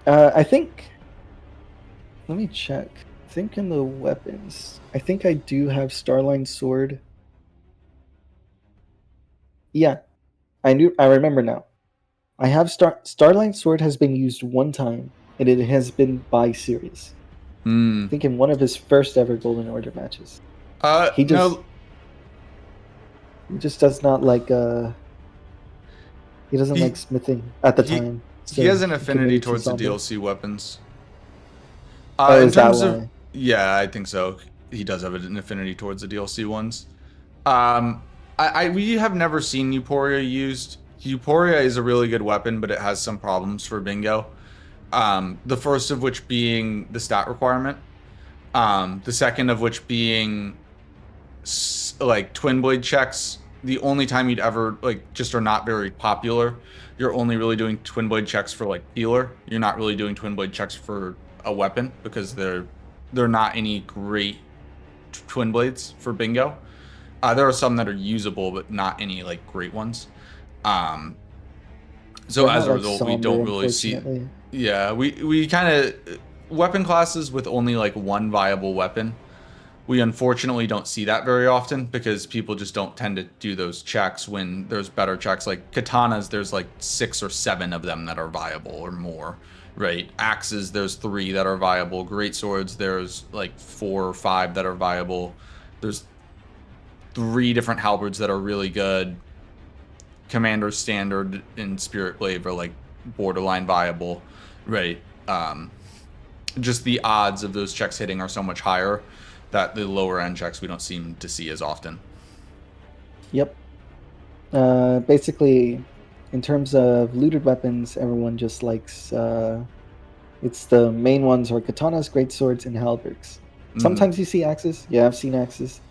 I think. Let me check. I think in the weapons, I think I do have Starline Sword. Yeah, I remember now. I have Starline Sword has been used one time, and it has been by Sirius. I think in one of his first ever Golden Order matches. He just No. he just does not like he doesn't like smithing at the He time. he So has an he affinity committed to towards the Zombie. DLC weapons. Oh, In is that terms of why? yeah, I think so. He does have an affinity towards the DLC ones. We have never seen Euphoria used. Euphoria is a really good weapon, but it has some problems for bingo. The first of which being the stat requirement. The second of which being like twin blade checks. The only time you'd ever like just are not very popular. You're only really doing twin blade checks for like healer. You're not really doing twin blade checks for a weapon because they're not any great twin blades for bingo. There are some that are usable, but not any like great ones. So They're as not a like result, we somber, don't really see. unfortunately. Yeah, we kind of weapon classes with only like one viable weapon. We unfortunately don't see that very often because people just don't tend to do those checks when there's better checks. Like katanas, there's like 6 or 7 of them that are viable or more, right? Axes, there's 3 that are viable. Great swords, there's like 4 or 5 that are viable. There's 3 different halberds that are really good. Commander Standard and Spirit Glaive are like borderline viable, right? Just the odds of those checks hitting are so much higher that the lower end checks we don't seem to see as often. Yep. Basically, in terms of looted weapons, everyone just likes. It's the main ones are katanas, greatswords, and halberds. Sometimes you see axes. Yeah, I've seen axes.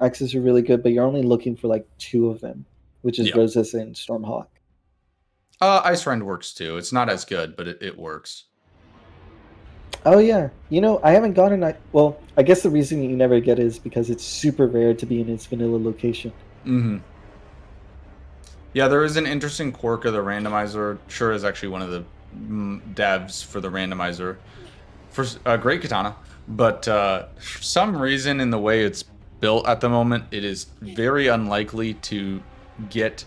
Axes are really good, but you're only looking for like 2 of them, which is Roses and Stormhawk. Ice Rend works too. It's not as good, but it works. Oh yeah, I haven't gotten. Well, I guess the reason you never get it is because it's super rare to be in its vanilla location. Yeah, there is an interesting quirk of the randomizer. Sure is actually one of the devs for the randomizer for Great Katana, but for some reason in the way it's built at the moment, it is very unlikely to get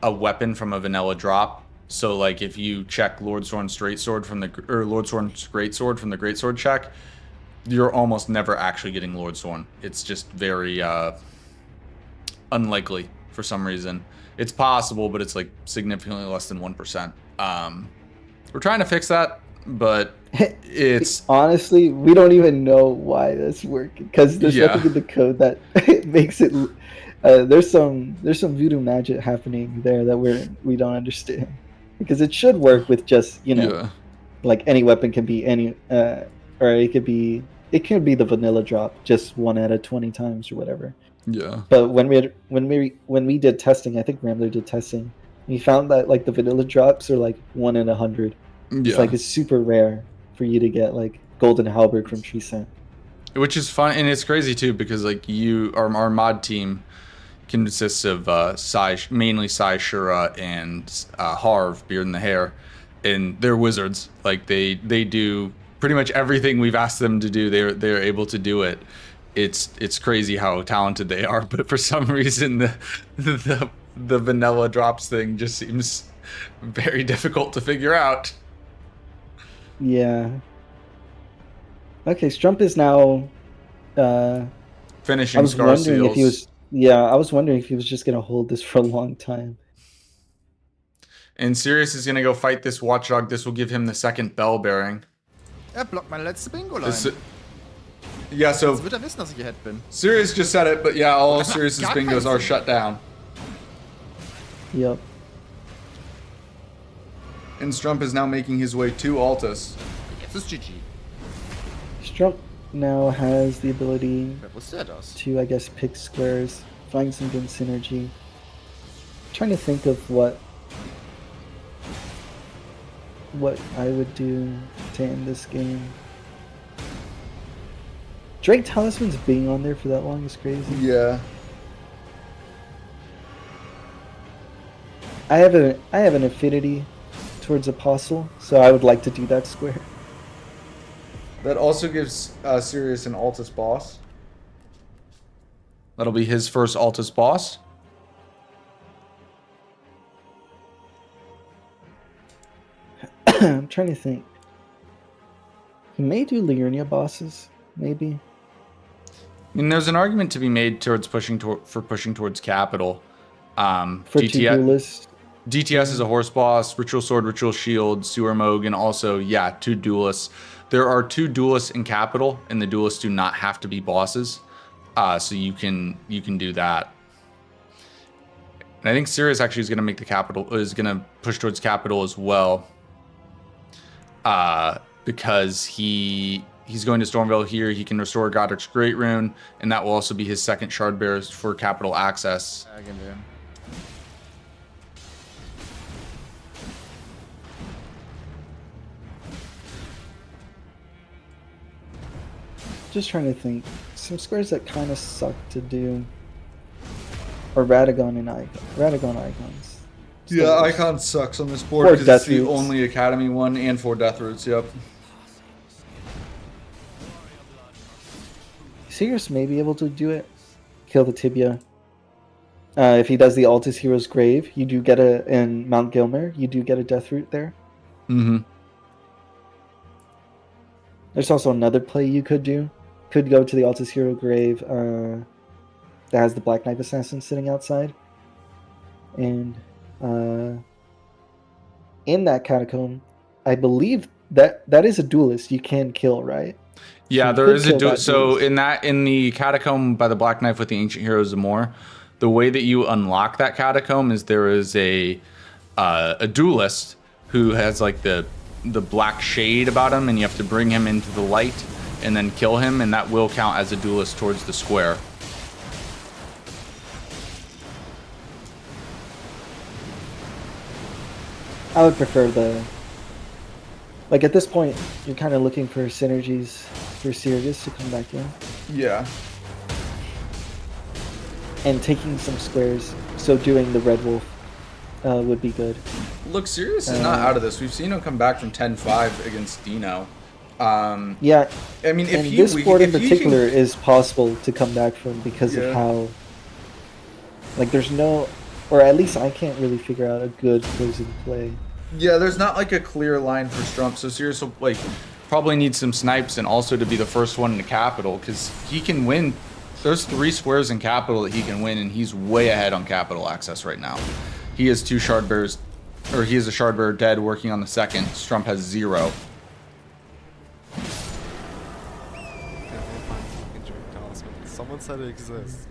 a weapon from a vanilla drop. So like if you check Lordsorn's Greatsword from the Lordsorn's Greatsword from the Greatsword check, you're almost never actually getting Lordsorn. It's just very unlikely for some reason. It's possible, but it's like significantly less than 1%. We're trying to fix that, but it's honestly, we don't even know why that's working because there's nothing in the code that makes it. There's some voodoo magic happening there that we don't understand because it should work with just like any weapon can be any or it could be the vanilla drop just 1 out of 20 times or whatever. Yeah. But when we did testing, I think Rambler did testing, we found that like the vanilla drops are like 1 in 100. It's like it's super rare for you to get like golden halberd from Treescent. Which is fun, and it's crazy too because like our mod team consists of mainly Sai Shura and Harv, Beard in the Hair, and they're wizards. Like they do pretty much everything we've asked them to do. They're able to do it. It's crazy how talented they are, but for some reason the vanilla drops thing just seems very difficult to figure out. Yeah. Okay, Strump is now. I Finishing was Scar wondering if he Seals. was. Yeah, I was wondering if he was just gonna hold this for a long time. And Sirius is going to go fight this Watchdog. This will give him the second Bell Bearing. Blockt meine letzte Bingo-Line. Yeah, so Jetzt wird wissen, dass ich ahead bin. Sirius just said it, but yeah, all Das macht Sirius's gar bingos keinen are Sinn. shut down. Yep. And Strump is now making his way to Altus. Jetzt ist GG. Strump now has the ability Wer wusste das? to, I guess, pick squares, find some good synergy. Trying to think of what I would do to end this game. Drake Talisman's being on there for that long is crazy. Yeah. I have an affinity towards Apostle, so I would like to do that square. That also gives Sirius an Altus boss. That'll be his first Altus boss. I'm trying to think. He may do Liurnia bosses, maybe. I mean, there's an argument to be made towards pushing towards capital. For two duelists. DTS is a horse boss, Ritual Sword, Ritual Shield, Sewer Moog, and also, yeah, 2 duelists. There are 2 duelists in capital, and the duelists do not have to be bosses. So you can do that. And I think Sirius actually is going to push towards capital as well. Because he's going to Stormvale here. He can restore Godric's Great Rune, and that will also be his second Shard Bearers for capital access. Just trying to think. Some squares that kind of suck to do. Or Radagon and Radagon Icons. Yeah, Icon sucks on this board because it's the only Academy one, and 4 Death Roots, yep. Sirius may be able to do it. Kill the Tibia. If he does the Altus Hero's Grave, you do get in Mount Gilmer, you do get a Death Root there. Mm-hmm. There's also another play you could do. Could go to the Altus Hero Grave that has the Black Knife Assassin sitting outside. And in that catacomb, I believe that is a duelist you can kill, right? Yeah, so there is a duelist. So in the catacomb by the Black Knife with the Ancient Heroes of More, the way that you unlock that catacomb is there is a duelist who has like the black shade about him, and you have to bring him into the light and then kill him, and that will count as a duelist towards the square. I would prefer like at this point, you're kind of looking for synergies for Sirius to come back in. Yeah. And taking some squares, so doing the Red Wolf would be good. Look, Sirius is not out of this. We've seen him come back from 10-5 against Dino. Yeah, I mean, if this board in particular is possible to come back from because of how, like, there's no, or at least I can't really figure out a good closing play. Yeah, there's not like a clear line for Strump, so Sirius will like probably need some snipes and also to be the first one in the capital because he can win. There's 3 squares in capital that he can win, and he's way ahead on capital access right now. He has 2 Shard Bearers, or he has a Shard Bearer dead working on the second. Strump has 0. Someone said it exists.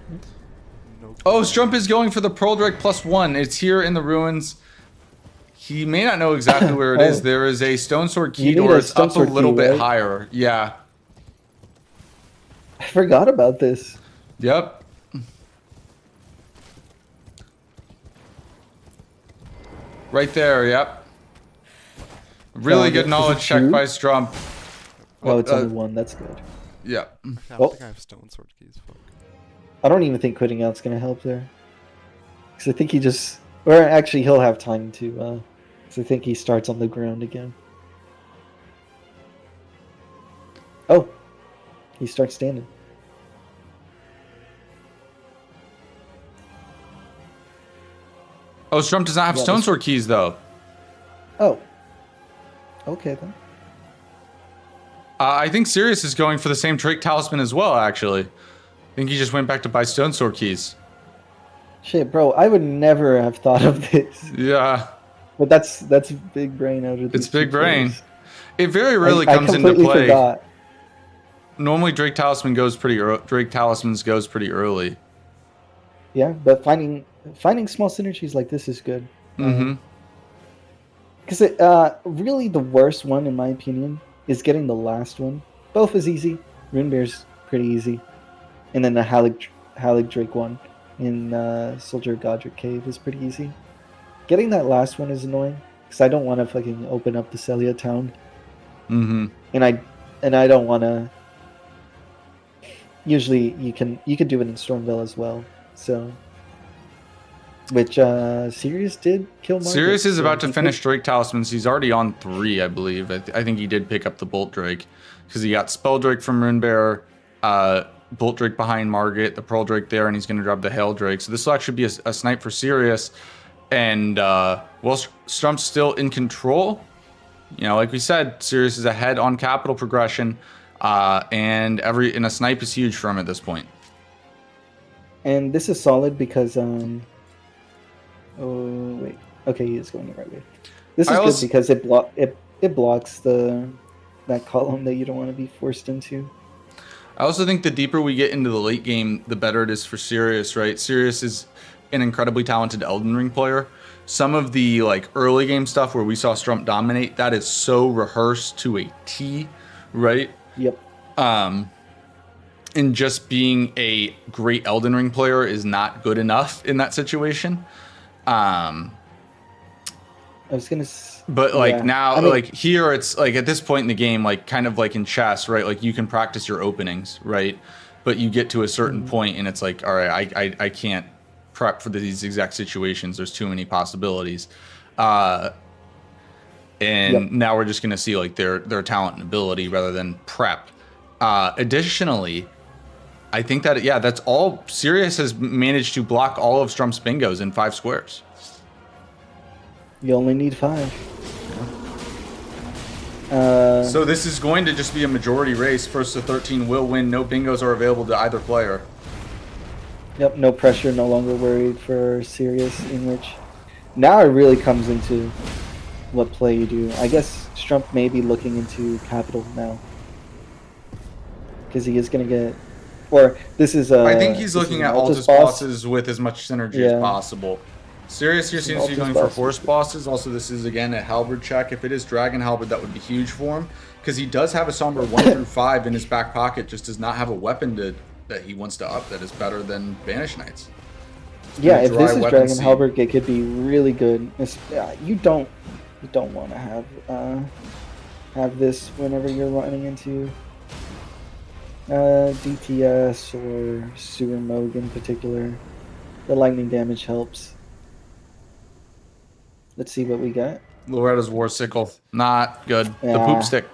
No. Oh, Strump is going for the Pearl Drake +1. It's here in the ruins. He may not know exactly where it is. There is a Stone Sword key door. It's up a little bit higher. Yeah. I forgot about this. Yep. Right there, yep. Really good knowledge check by Strump. Oh, it's only 1. That's good. Yeah. I don't think I have Stone Sword keys. Fuck. I don't even think quitting out's going to help there. Because I think he just... Or actually, he'll have time to... Because I think he starts on the ground again. Oh. He starts standing. Oh, Strump does not have Stone Sword keys, though. Oh. Okay, then. I think Sirius is going for the same Drake Talisman as well, actually. I think he just went back to buy Stone Sword keys. Shit, bro, I would never have thought of this. Yeah. But that's big brain out of these It's big two brain. players. It very rarely I comes into completely play. forgot. Normally, Drake Talismans goes pretty early. Yeah, but finding small synergies like this is good. Mm-hmm. Because really the worst one, in my opinion, is getting the last one. Both is easy. Runebear's pretty easy. And then the Halig Drake one in Soldier Godric Cave is pretty easy. Getting that last one is annoying. Because I don't want to fucking open up the Celia town. Mm-hmm. And I don't want to... Usually you can do it in Stormville as well. So... Which Sirius did kill Margaret. Sirius is about to finish Drake Talismans. He's already on 3, I believe. I think he did pick up the Bolt Drake. Because he got Spell Drake from Runebearer, Bolt Drake behind Margit, the Pearl Drake there, and he's going to drop the Hail Drake. So this will actually be a snipe for Sirius. And while Strump's still in control, you know, like we said, Sirius is ahead on capital progression. And a snipe is huge for him at this point. And this is solid because... Oh wait. Okay, he is going the right way. This is good because it blocks that column that you don't want to be forced into. I also think the deeper we get into the late game, the better it is for Sirius, right? Sirius is an incredibly talented Elden Ring player. Some of the like early game stuff where we saw Strump dominate, that is so rehearsed to a T, right? Yep. And just being a great Elden Ring player is not good enough in that situation. I was gonna. But like yeah. now, I mean, like here, it's like at this point in the game, like kind of like in chess, right? Like you can practice your openings, right? But you get to a certain point, and it's like, all right, I can't prep for these exact situations. There's too many possibilities, and now we're just gonna see like their talent and ability rather than prep. Additionally, I think that, yeah, that's all. Sirius has managed to block all of Strump's bingos in 5 squares. You only need 5. So this is going to just be a majority race. First to 13 will win. No bingos are available to either player. Yep, no pressure, no longer worried for Sirius, in which now it really comes into what play you do. I guess Strump may be looking into capital now. Because he is going to get... Or this is I think he's looking at Altus bosses with as much synergy as possible. Sirius here seems to be going for force bosses. Also, this is again a halberd check. If it is Dragon Halberd, that would be huge for him because he does have a Somber 1 through 5 in his back pocket. Just does not have a weapon that he wants to up that is better than Banish Knights. Yeah, if this is Dragon Halberd, it could be really good. You don't want to have this whenever you're running into DTS or Sewer Moog in particular. The lightning damage helps. Let's see what we got. Loretta's War Sickle. Not good. Yeah. The poop stick.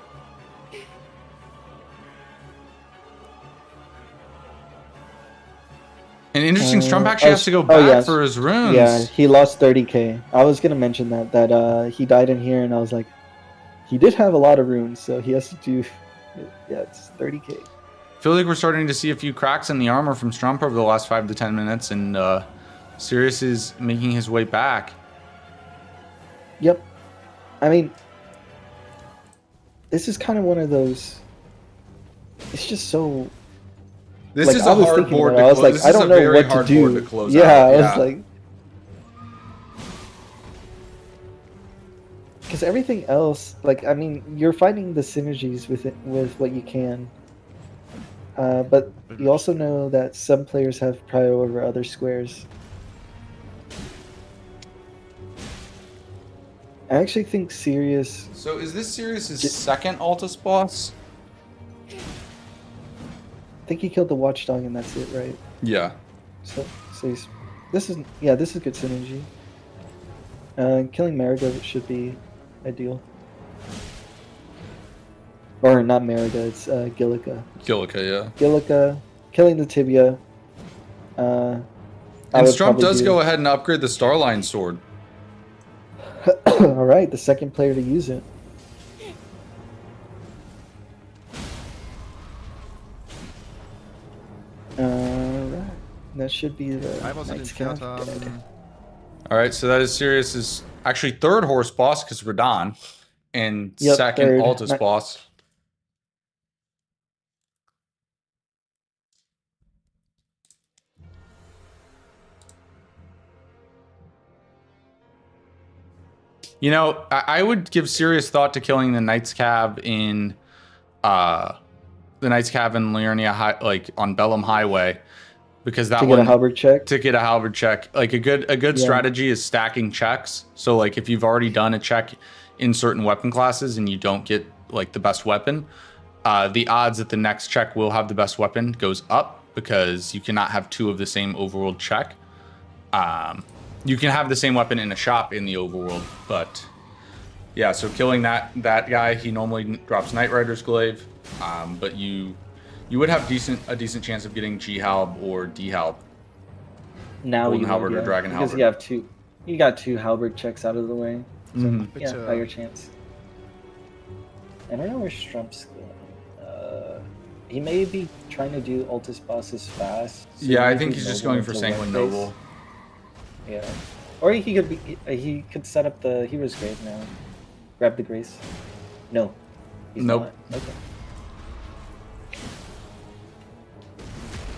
And interesting, Strump actually has to go back for his runes. Yeah, he lost 30k. I was going to mention that he died in here, and I was like, he did have a lot of runes, so he has to do... Yeah, it's 30k. I feel like we're starting to see a few cracks in the armor from Strump over the last 5 to 10 minutes, and Sirius is making his way back. Yep. I mean, this is kind of one of those... It's just so... This is a hard board to close. I was like, I don't know what to do. Yeah, I was like... Because everything else, like, I mean, you're finding the synergies with what you can. But you also know that some players have prior over other squares. I actually think Sirius... So is this Sirius's second Altus boss? I think he killed the Watchdog and that's it, right? Yeah. So this is good synergy. Killing Marigold should be ideal. Or not Marigold, it's Gillica. Gillica, yeah. Gillica, killing the Tibia. And Strump does go ahead and upgrade the Starline sword. Alright, the second player to use it. that should be the I was in Knight's Cap. Theater. All right, so that is Sirius's actually third horse boss because Radon, and Yep, second third. Altus boss. You know, I would give serious thought to killing the Knight's Cab in Liurnia High, like on Bellum Highway, because that To one get a halberd check. to get a halberd check. Like a good Yeah. strategy is stacking checks. So like if you've already done a check in certain weapon classes and you don't get like the best weapon, the odds that the next check will have the best weapon goes up because you cannot have two of the same overworld check. You can have the same weapon in a shop in the overworld, but yeah. So killing that guy, he normally drops Knight Rider's Glaive, but you would have a decent chance of getting G Halb or D Halb. Now Golden you Halberd will, or Dragon because Halberd. you got two halberd checks out of the way. So Mhm. yeah, higher chance. I don't know where Strump's going. He may be trying to do Altus bosses fast. So Yeah, I maybe think he's just Noble going for into Sanguine Web Noble. phase. Yeah, or he could set up the Hero's Grave now. Grab the Grace. No. He's Nope. not. Okay.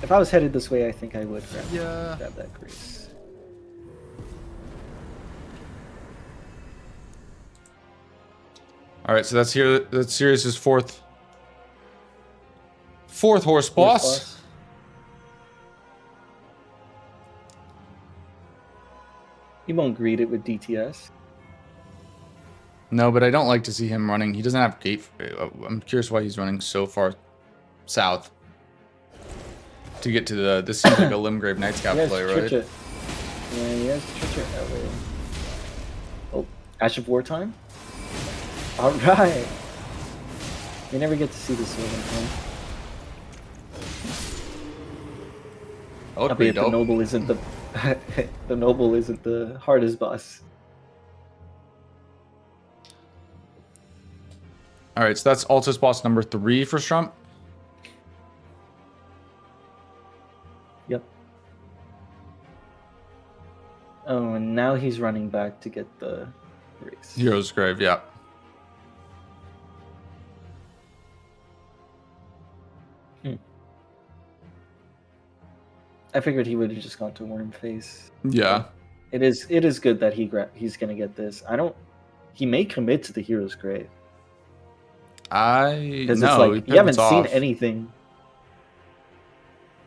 If I was headed this way, I think I would grab that Grace. All right, so that's Sirius's fourth horse boss. He won't greet it with DTS. No, but I don't like to see him running. He doesn't have gate. I'm curious why he's running so far south to get to the. This seems like a Limgrave Knight's Cap play, right? Yeah, he has Church at LA. Oh, Ash of War time? Alright. We never get to see this one. That would be The dope. Noble isn't the Noble isn't the hardest boss. All right, so that's Altus boss number 3 for Strump. Yep. Oh, and now he's running back to get the race. Hero's Grave, yeah. I figured he would have just gone to Worm Face. Yeah. It is good that he's gonna get this. He may commit to the Hero's Grave. Because it's like you haven't seen anything.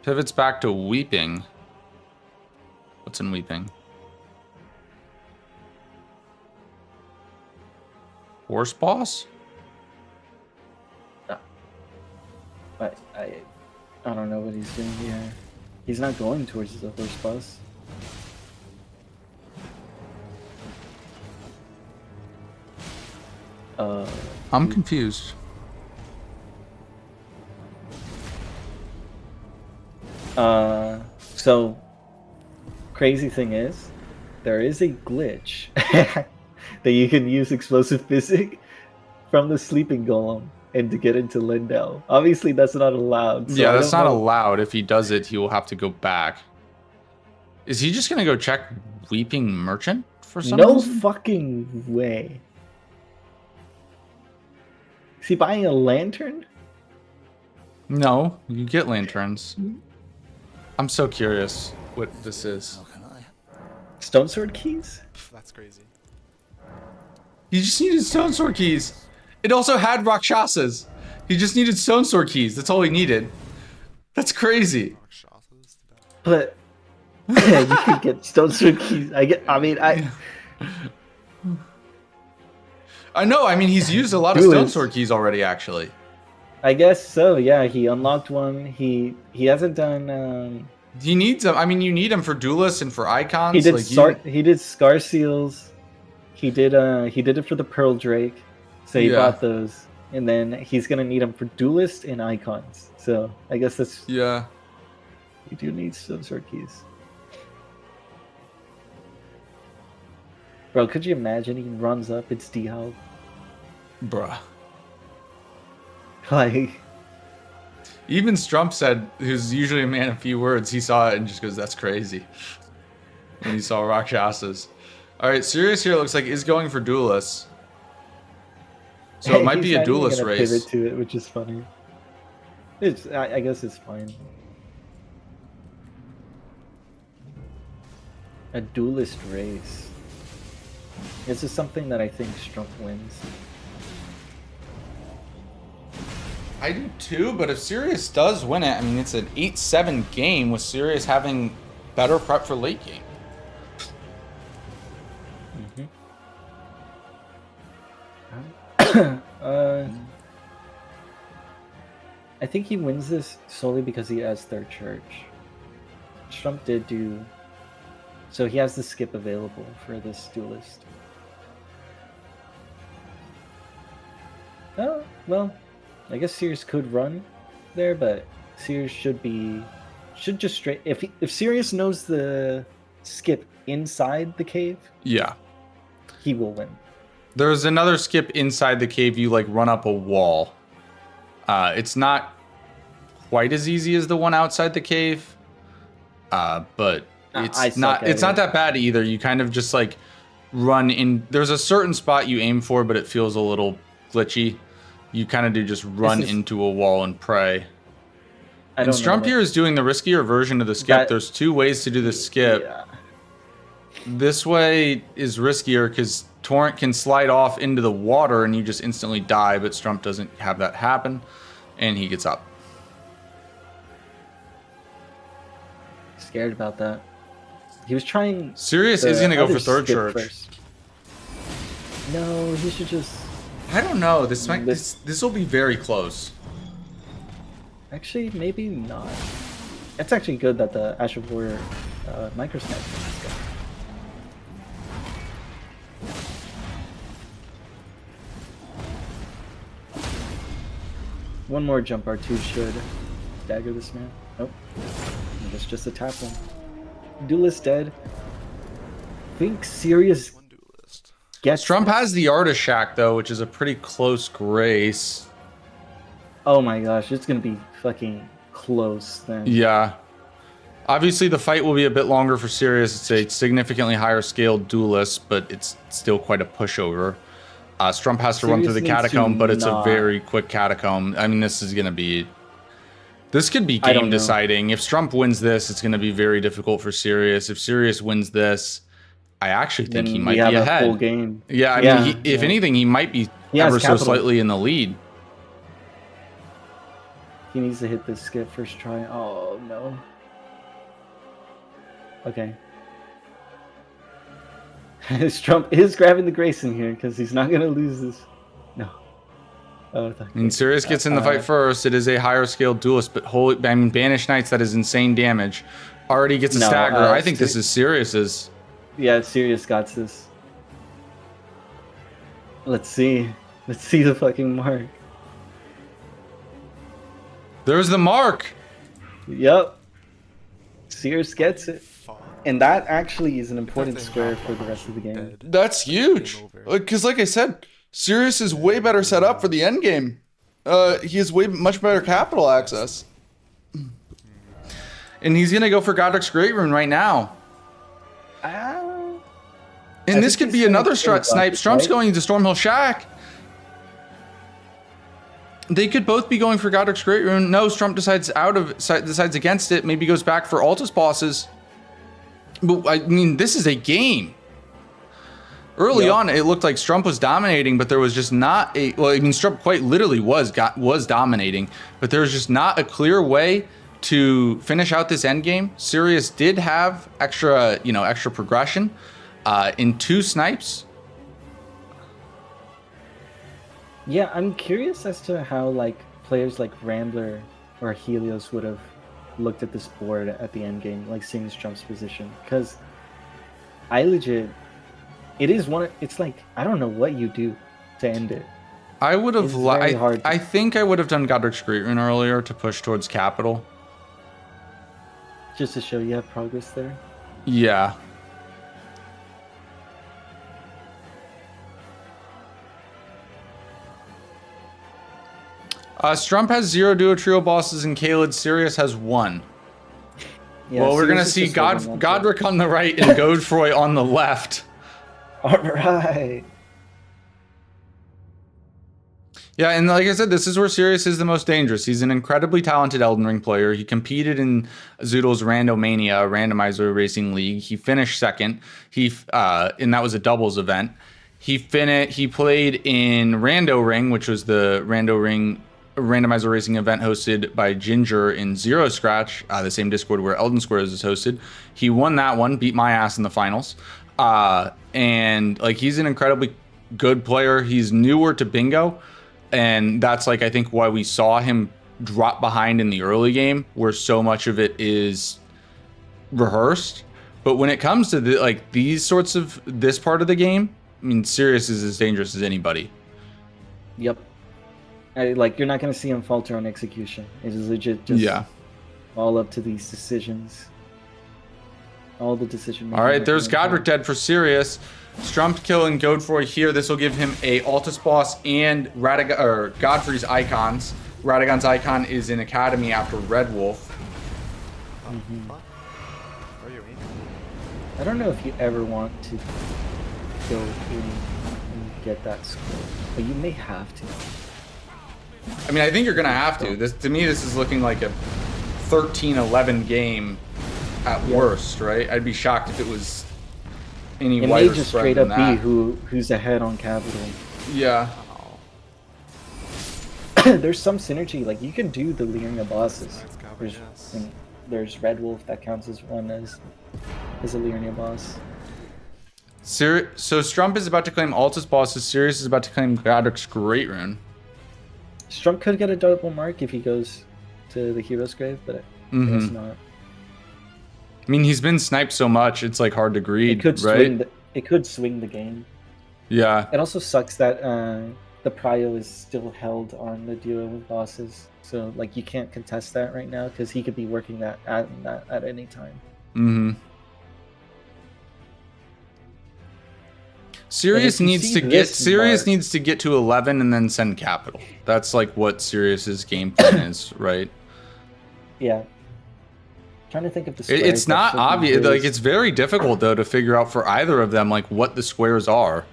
Pivots back to Weeping. What's in Weeping? Horse boss? I don't know what he's doing here. He's not going towards the horse boss. I'm confused. So crazy thing is, there is a glitch that you can use explosive physic from the sleeping golem and to get into Lindell. Obviously, that's not allowed. So Yeah, that's not allowed. If he does it, he will have to go back. Is he just gonna go check Weeping Merchant for some reason? No fucking way. Is he buying a lantern? No, you get lanterns. I'm so curious what this is. Stone Sword keys? That's crazy. He just needed Stone Sword keys. It also had Rakshasas. He just needed Stone Sword keys. That's all he needed. That's crazy. But you could get Stone Sword keys. I know. I mean, he's used a lot of Stone Sword keys already, actually. I guess so. Yeah, he unlocked one. He hasn't done. He needs them. I mean, you need them for duelists and for icons. He did like he did Scar Seals. He did it for the Pearl Drake. So he bought those, and then he's gonna need them for duelist and icons. So I guess that's You do need Stone Sword keys. Bro, could you imagine he runs up, it's D-Hub? Bruh. Like, Even Strump said, who's usually a man of few words, he saw it and just goes, "That's crazy." When he saw Rakshasas. All right, Sirius here looks like is going for duelists. So it might be a duelist race. Pivot to it, which is funny. I guess it's fine. A duelist race. This is something that I think Strump wins. I do too, but if Sirius does win it, I mean, it's an 8-7 game with Sirius having better prep for late game. I think he wins this solely because he has third church. Strump did do... So he has the skip available for this duelist. Oh, well, I guess Sirius could run there, but Sirius should just straight... If Sirius knows the skip inside the cave, yeah, he will win. There's another skip inside the cave. You like run up a wall. It's not quite as easy as the one outside the cave, but it's not that bad either. You kind of just like run in. There's a certain spot you aim for, but it feels a little glitchy. You kind of do just run into a wall and pray. And Strump here is doing the riskier version of the skip. There's two ways to do the skip. Yeah. This way is riskier because Torrent can slide off into the water and you just instantly die, but Strump doesn't have that happen, and he gets up. Scared about that. He was trying... Sirius is going to go for third church. First. No, he should just... I don't know. This will be very close. Actually, maybe not. It's actually good that the Ash of Warrior microsnipes this guy. One more jump R2 should dagger this man. Nope. That's just a tap one. Duelist dead. I think Sirius gets... Strump has the Artist Shack, though, which is a pretty close grace. Oh my gosh, it's going to be fucking close then. Yeah. Obviously, the fight will be a bit longer for Sirius. It's a significantly higher scaled duelist, but it's still quite a pushover. Strump has to run through the catacomb, but it's a very quick catacomb. I mean, this could be game deciding. If Strump wins this, it's going to be very difficult for Sirius. If Sirius wins this, I actually think he might be ahead. Full game. Yeah, I mean, if anything, he might be ever so slightly in the lead. He needs to hit this skip first try. Oh, no. Okay. Strump is grabbing the grace in here because he's not going to lose this. No. Oh, I mean, Sirius gets in the fight first. It is a higher scaled duelist, but Banished Knights, that is insane damage. Already gets a stagger. I think this is Sirius's. Yeah, Sirius got this. Let's see. Let's see the fucking mark. There's the mark. Yep. Sirius gets it. And that actually is an important square for the rest of the game. That's huge. Because like I said, Sirius is way better set up for the end game. He has much better capital access. And he's going to go for Godric's Great Rune right now. And this could be another snipe. Strump's going to Stormhill Shack. They could both be going for Godric's Great Rune. No, Strump decides against it. Maybe goes back for Altus bosses. But I mean, this is a game. Early on, it looked like Strump was dominating, but there was just not a... Well, I mean, Strump quite literally was dominating, but there was just not a clear way to finish out this end game. Sirius did have extra progression in 2 snipes. Yeah, I'm curious as to how like players like Rambler or Helios would have looked at this board at the end game, like seeing Strump's position, because it's like I don't know what you do to end it. I would have I think I would have done Godric's Great Rune earlier to push towards capital, just to show you have progress there. Yeah. Strump has 0 duo trio bosses and Caelid. Sirius has 1. Yeah, well, we're Sirius gonna is see just holding on to it. Godric on the right and Godefroy on the left. All right. Yeah, and like I said, this is where Sirius is the most dangerous. He's an incredibly talented Elden Ring player. He competed in Zoodle's Randomania, Randomizer Racing League. He finished second. And that was a doubles event. He played in Rando Ring, which was the Rando Ring Randomizer Racing event hosted by Ginger in Zero Scratch, the same Discord where Elden Squares is hosted. He won that one, beat my ass in the finals. And like he's an incredibly good player. He's newer to Bingo. And that's like I think why we saw him drop behind in the early game, where so much of it is rehearsed. But when it comes to these sorts of this part of the game, I mean, Sirius is as dangerous as anybody. Yep. You're not going to see him falter on execution. It is legit just all up to these decisions. All the decision making. All right, there's Godric dead for Sirius. Strump killing Godefroy here. This will give him a Altus boss and Godfrey's icons. Radagon's icon is in Academy after Red Wolf. I don't know if you ever want to go in and get that score, but you may have to. I mean, I think you're gonna have to. To me, this is looking like a 13-11 game at worst, right? I'd be shocked if it was any it wider may just spread straight than up that. be who's ahead on Capital. Yeah. There's some synergy. Like you can do the Liurnia bosses. There's Red Wolf that counts as one as a Liurnia boss. So Strump is about to claim Altus bosses. Sirius is about to claim Godric's Great Rune. Strump could get a double mark if he goes to the Hero's Grave, but I guess not. I mean, he's been sniped so much, it's like hard to greed, right? It could swing the game. Yeah. It also sucks that the prio is still held on the duo of bosses, so like you can't contest that right now because he could be working that at any time. Mm-hmm. Sirius needs to get to 11 and then send Capital. That's like what Sirius's game plan is, right? Yeah. Trying to think of the squares. It's not obvious. Like it's very difficult though to figure out for either of them like what the squares are.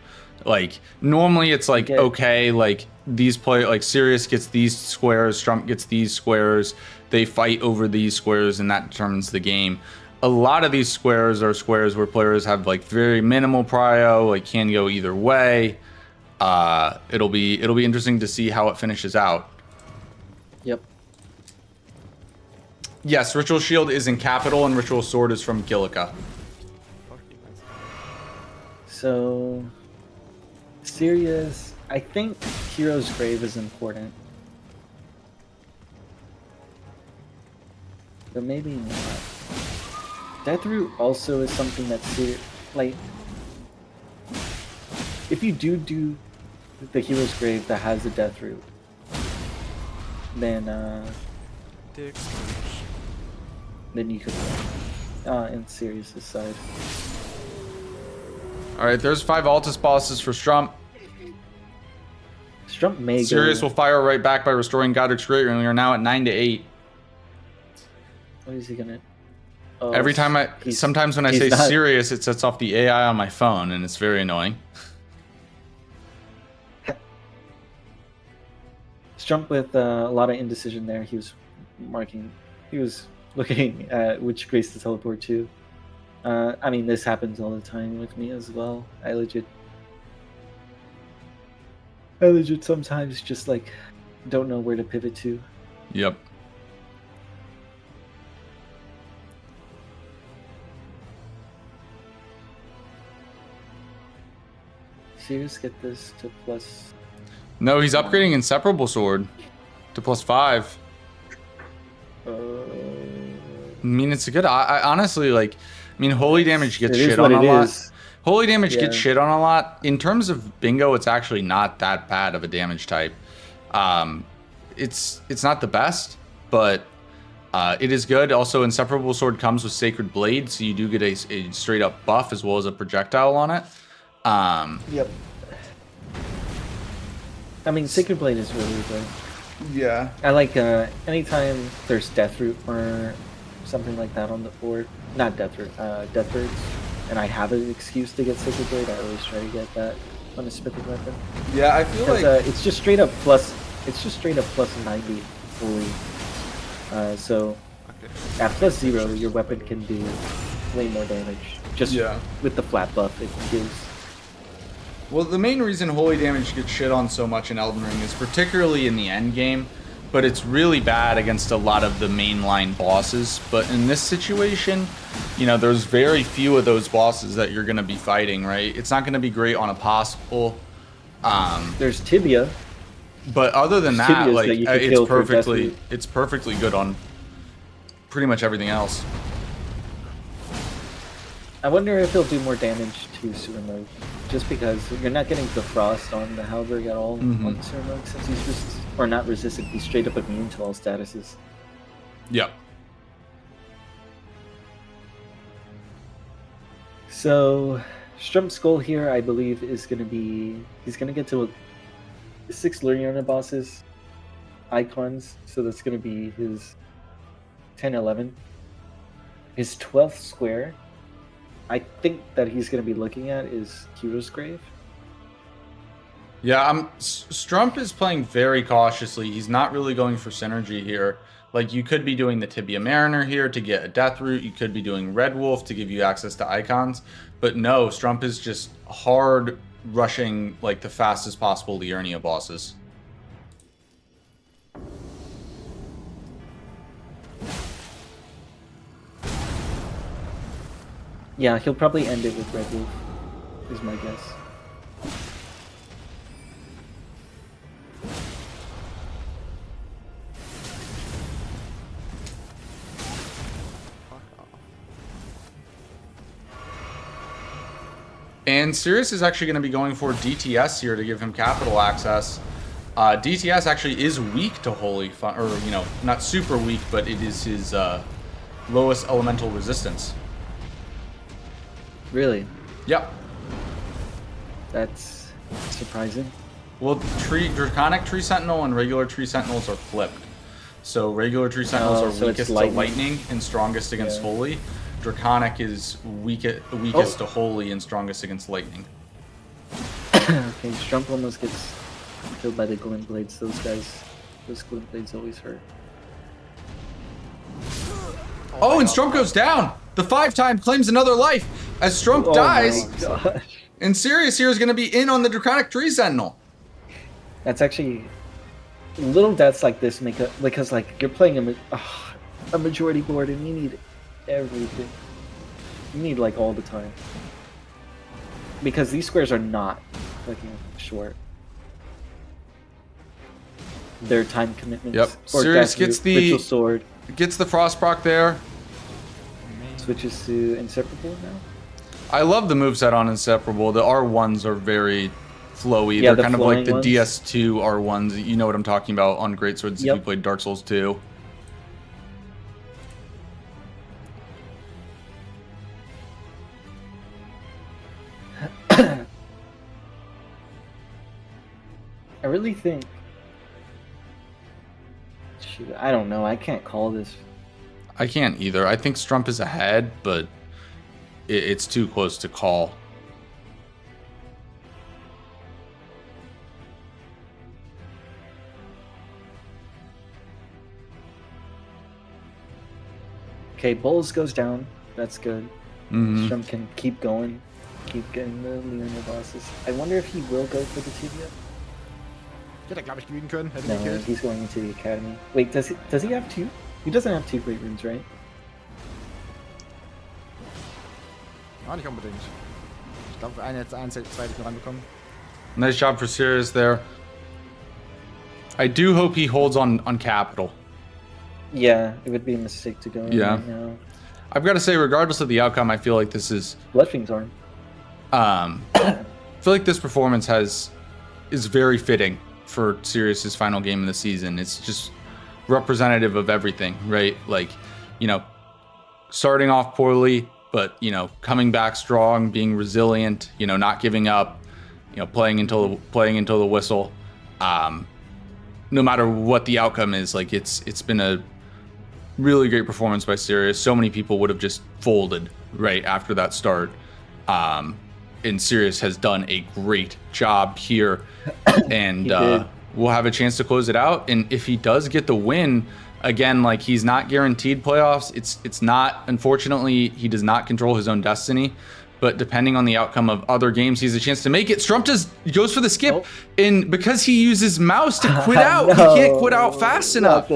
Like normally it's like okay, like these like Sirius gets these squares, Strump gets these squares. They fight over these squares, and that determines the game. A lot of these squares are squares where players have like very minimal prio, like can go either way. It'll be interesting to see how it finishes out. Yep. Yes, Ritual Shield is in Capital and Ritual Sword is from Gillica. So, Sirius, I think Hero's Grave is important. But maybe not. Deathroot also is something that's like, if you do the Hero's Grave that has the Deathroot, then you could win in Sirius's side. All right, there's 5 Altus bosses for Strump. Strump may Sirius will fire right back by restoring Godric's Great Rune. We are now at 9-8. What is he gonna? Oh, Every time sometimes when I say Sirius, it sets off the AI on my phone, and it's very annoying. Strump with a lot of indecision there. He was looking at which Grace to teleport to. I mean, this happens all the time with me as well. I legit sometimes just like don't know where to pivot to. Yep. Sirius get this to plus. No, he's upgrading Inseparable Sword to +5. I mean, it's a good. I honestly like. I mean, holy damage gets shit on a lot. Holy damage gets shit on a lot. In terms of Bingo, it's actually not that bad of a damage type. It's not the best, but it is good. Also, Inseparable Sword comes with Sacred Blade, so you do get a straight up buff as well as a projectile on it. Yep. I mean, Sacred Blade is really good. Yeah. I like anytime there's Deathroot or something like that on the board. Not Deathroot, Deathroots. And I have an excuse to get Sacred Blade. I always try to get that on a smithing weapon. Yeah, I feel like it's just straight up plus. It's just straight up plus 90 fully. So at plus 0, your weapon can do way more damage. Just with the flat buff it gives. Well, the main reason holy damage gets shit on so much in Elden Ring is particularly in the end game, but it's really bad against a lot of the mainline bosses. But in this situation, you know, there's very few of those bosses that you're going to be fighting, right? It's not going to be great on Apostle. There's Tibia. But other than that, Tibias like that it's perfectly good on pretty much everything else. I wonder if he'll do more damage to Sewer Mode, just because you're not getting the frost on the Halberg at all on Sewer Mode, since he's not resistant, he's straight up immune to all statuses. Yep. So, Strump's goal here, I believe, is going to be, he's going to get to 6 Luriana bosses, icons, so that's going to be his 10, 11. His 12th square, I think that he's going to be looking at is Hero's Grave. Yeah, Strump is playing very cautiously. He's not really going for synergy here. Like, you could be doing the Tibia Mariner here to get a Deathroot. You could be doing Red Wolf to give you access to icons. But no, Strump is just hard rushing, like, the fastest possible Liurnia bosses. Yeah, he'll probably end it with Red Wolf, is my guess. And Sirius is actually going to be going for DTS here to give him capital access. DTS actually is weak to Holy, or, you know, not super weak, but it is his lowest elemental resistance. Really? Yep. That's surprising. Well, Draconic Tree Sentinel and regular Tree Sentinels are flipped. So regular Tree Sentinels are weakest to lightning and strongest against Holy. Draconic is weakest to Holy and strongest against lightning. Okay, Strump almost gets killed by the Glint Blades. Those Glint Blades always hurt. Oh, and Strump goes down! The 5-time claims another life as Strump dies. And Sirius here is going to be in on the Draconic Tree Sentinel. That's actually little deaths like this make a, because like you're playing a majority board and you need everything. You need like all the time, because these squares are not fucking short. Their time commitments. Yep. Sirius gets the sword. Gets the frost proc there. Switches to Inseparable now. I love the moveset on Inseparable. The R1s are very flowy. Yeah, they're kind of like the ones. DS2 R1s. You know what I'm talking about on Greatswords if you played Dark Souls 2. I really think... Shoot, I don't know. I can't call this. I can't either. I think Strump is ahead, but it's too close to call. Okay, Bowls goes down. That's good. Mm-hmm. Strump can keep going. Keep getting the Liurnia bosses. I wonder if he will go for the Tibia. Hätte, glaube ich, gewinnen können. Hätte No, gekillt. he's going into the academy. Wait, does he have 2? He doesn't have 2 great runes, right? Ah, nicht unbedingt. Ich glaube, eine jetzt 1, 2 hätte ich noch ranbekommen. Nice job for Sirius there. I do hope he holds on capital. Yeah, it would be a mistake to go in right now. I've got to say, regardless of the outcome, I feel like this is... Bloodfiend's arm. I feel like this performance is very fitting for Sirius's final game of the season. It's just representative of everything, right? Like, you know, starting off poorly, but, you know, coming back strong, being resilient, you know, not giving up, you know, playing until the whistle. no matter what the outcome is, like it's been a really great performance by Serious. So many people would have just folded right after that start. And Serious has done a great job here, and we'll have a chance to close it out. And if he does get the win, again, like he's not guaranteed playoffs. It's not, unfortunately, he does not control his own destiny. But depending on the outcome of other games, he has a chance to make it. Strump goes for the skip, and because he uses mouse to quit out, he can't quit out fast enough.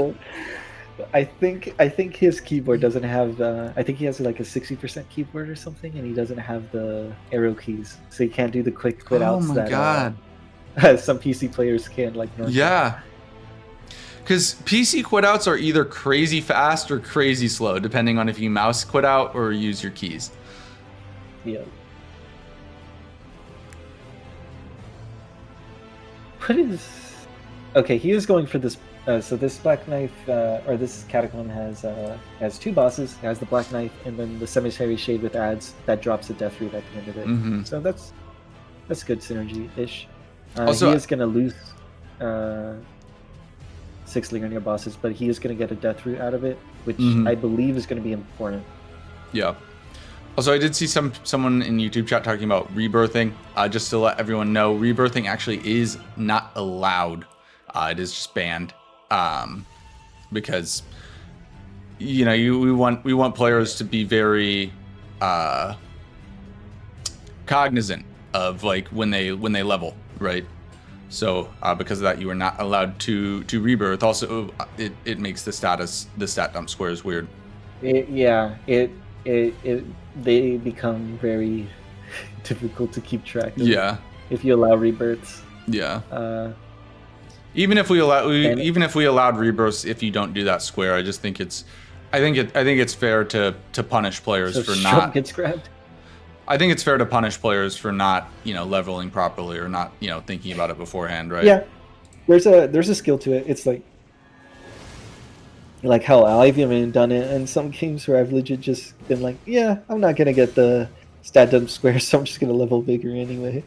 I think his keyboard doesn't have. I think he has like a 60% keyboard or something, and he doesn't have the arrow keys, so he can't do the quick quit outs. Oh my god! Some PC players can, like normally. Yeah. Because PC quit outs are either crazy fast or crazy slow, depending on if you mouse quit out or use your keys. Yeah. What is... Okay, he is going for this... so this Black Knife, or this Catacomb has two bosses. It has the Black Knife and then the Cemetery Shade with ads that drops a Death Root at the end of it. Mm-hmm. So that's good synergy-ish. Also, he is going to lose 6 Liurnia bosses, but he is going to get a Death Root out of it, which I believe is going to be important. Yeah. Also, I did see someone in YouTube chat talking about rebirthing. Just to let everyone know, rebirthing actually is not allowed. It is just banned. Because you know, we want players to be very cognizant of like when they level, right? So because of that, you are not allowed to rebirth. Also, it makes the stat dump squares weird. They become very difficult to keep track of. Yeah. If you allow rebirths. Yeah. Even if we allowed rebirths, if you don't do that square, I just think I think it's fair to punish players for not. Gets grabbed. I think it's fair to punish players for not, leveling properly or not, thinking about it beforehand, right? Yeah. There's a skill to it. It's like hell, I've even done it in some games where I've legit just been like, yeah, I'm not gonna get the stat dump square, so I'm just gonna level bigger anyway.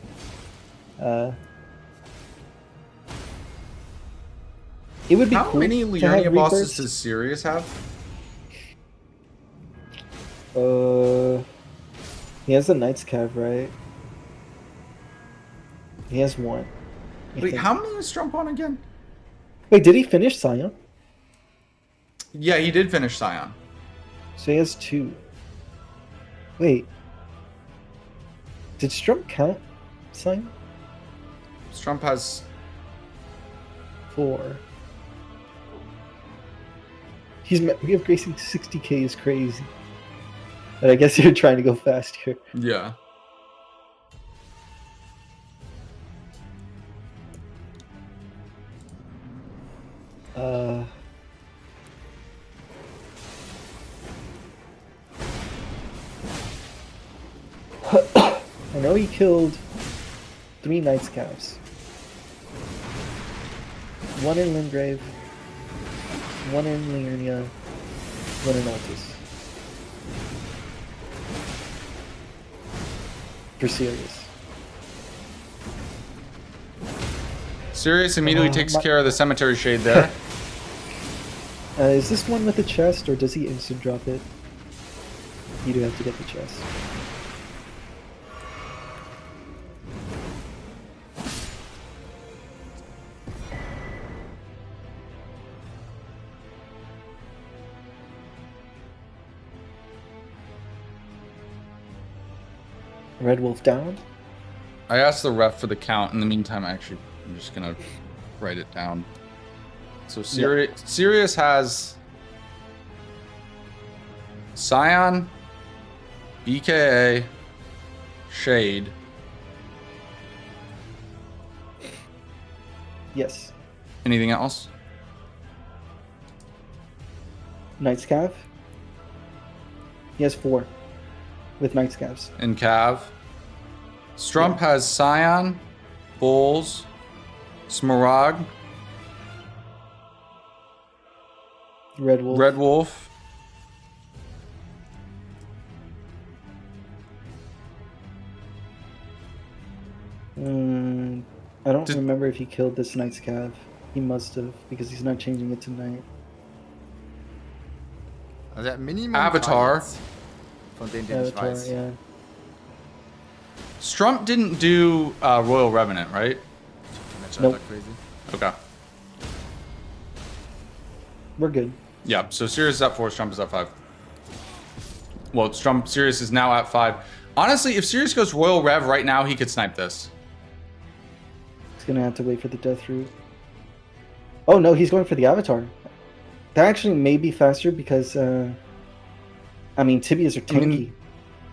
It would be How cool many Liurnia bosses does Serious have? He has a Knight's Cav, right? He has one. Wait, how many is Strump on again? Wait, did he finish Scion? Yeah, he did finish Scion. So he has 2. Wait. Did Strump count Scion? Strump has 4. We have Gracing 60k is crazy. And I guess you're trying to go fast here. Yeah. I know he killed 3 Knight's Calves. 1 in Limgrave, 1 in Liurnia, 1 in Altus. For Serious. Serious immediately takes care of the Cemetery Shade there. Is this one with the chest, or does he instant drop it? You do have to get the chest. Red Wolf down. I asked the ref for the count. In the meantime, I'm just gonna write it down. So Serious has Scion, BKA, Shade. Yes. Anything else? Knight's Cav. He has 4 with Knight's Cavs. And Cav. Strump has Scion, Bulls, Smaragd, Red Wolf. Red Wolf. I don't remember if he killed this Knight's Cav. He must have, because he's not changing it tonight. Also er hat Minimum Avatar. drei, von denen, den ich Avatar, weiß. yeah. Strump didn't do Royal Revenant, right? Match Nope. crazy. Okay. We're good. Yeah, so Sirius is at 4, Strump is at 5. Well, Sirius is now at 5. Honestly, if Sirius goes Royal Rev right now, he could snipe this. He's gonna have to wait for the death root. Oh no, he's going for the Avatar. That actually may be faster because, I mean, tibias are tanky.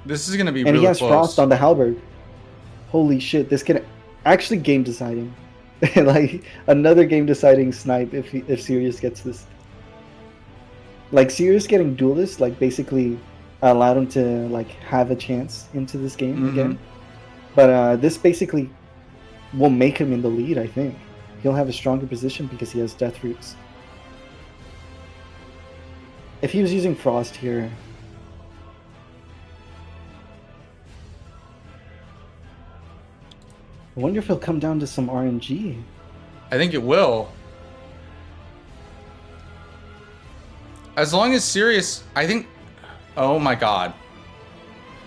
This is going to be And really he has close. Frost on the halberd. Holy shit, this can actually game deciding. Like, another game deciding snipe if Sirius gets this. Like, Sirius getting Duelist, like, basically allowed him to, like, have a chance into this game again. But this basically will make him in the lead, I think. He'll have a stronger position because he has Death Roots. If he was using Frost here... I wonder if he'll come down to some RNG. I think it will. As long as Sirius, I think... Oh my god.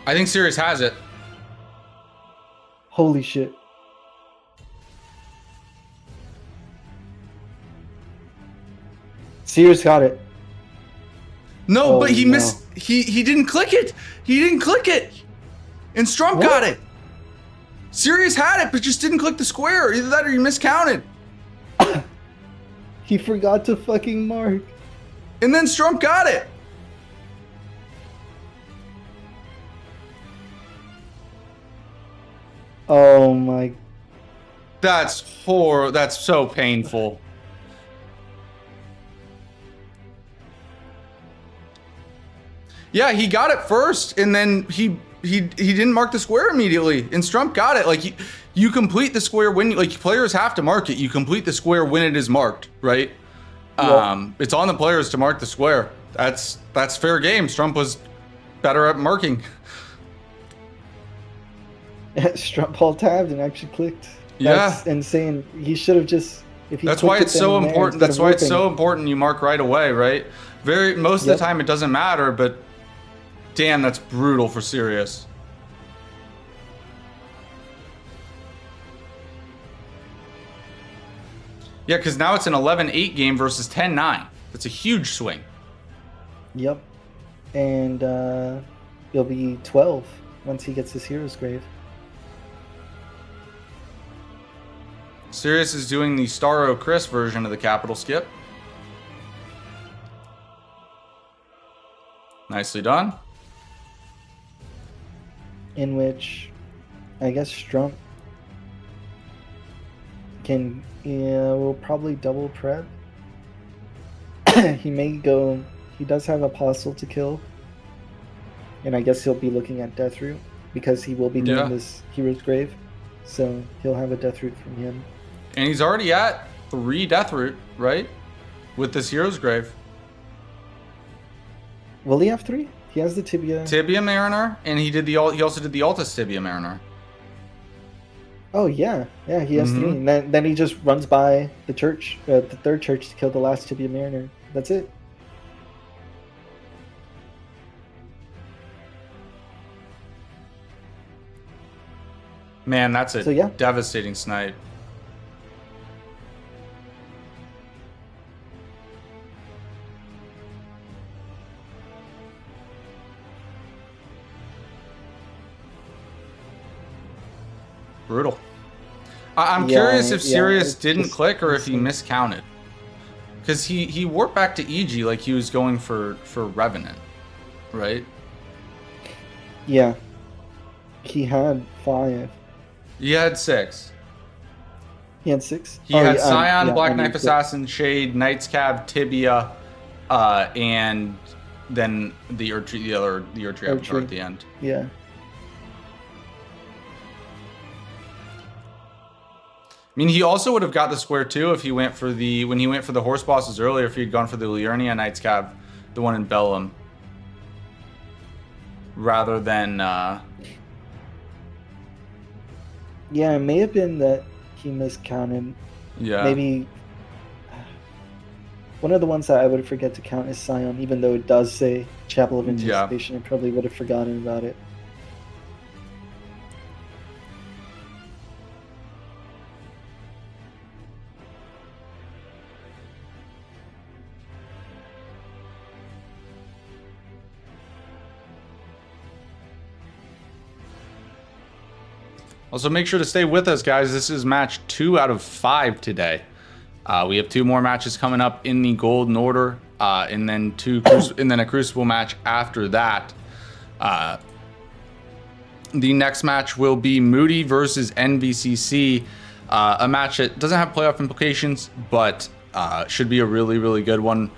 I think Sirius has it. Holy shit. Sirius got it. No, Oh, but he no. missed... He didn't click it! He didn't click it! And Strump got it! Sirius had it, but just didn't click the square. Either that or he miscounted. He forgot to fucking mark. And then Strump got it. Oh my... That's horrible. That's so painful. Yeah, he got it first, and then he didn't mark the square immediately, and Strump got it. Like, you complete the square when, like, players have to mark it. You complete the square when it is marked, right? Yep. It's on the players to mark the square. That's fair game. Strump was better at marking. Strump all tabbed and actually clicked. Yeah. That's insane. He should have just... If he That's why clicked it's it so then and there important. instead That's of why it's whipping. so important you mark right away, right? Most of the time it doesn't matter, but damn, that's brutal for Sirius. Yeah, because now it's an 11-8 game versus 10-9. That's a huge swing. Yep. And it'll be 12 once he gets his Hero's Grave. Sirius is doing the Starro Chris version of the capital skip. Nicely done. In which, I guess Strump can, will probably double prep. He may go, he does have Apostle to kill. And I guess he'll be looking at Death Root because he will be doing this Hero's Grave. So he'll have a Death Root from him. And he's already at 3 Death Root, right? With this Hero's Grave. Will he have 3? He has the Tibia. Tibia Mariner, and he also did the Altus Tibia Mariner. Oh yeah, yeah, he has 3. And then he just runs by the church, the third church, to kill the last Tibia Mariner. That's it. Man, that's a So, yeah. devastating snipe. Brutal. I'm curious if Sirius didn't click or if he miscounted. Because he warped back to EG like he was going for Revenant, right? Yeah. He had 5. He had 6. He had 6? He had Scion, Black I mean, Knife Assassin, Shade, Knight's Cab, Tibia, and then the Erdtree Avatar at the end. Yeah. I mean, he also would have got the square too if he went for when he went for the horse bosses earlier, if he had gone for the Liurnia Knight's Cab, the one in Bellum, rather than Yeah, it may have been that he miscounted. yeah. Maybe One of the ones that I would forget to count is Scion, even though it does say Chapel of Anticipation. I probably would have forgotten about it. Also, make sure to stay with us, guys. This is match 2 out of 5 today. We have 2 more matches coming up in the Golden Order, and then a Crucible match after that. The next match will be Moody versus NVCC, a match that doesn't have playoff implications, but should be a really, really good one.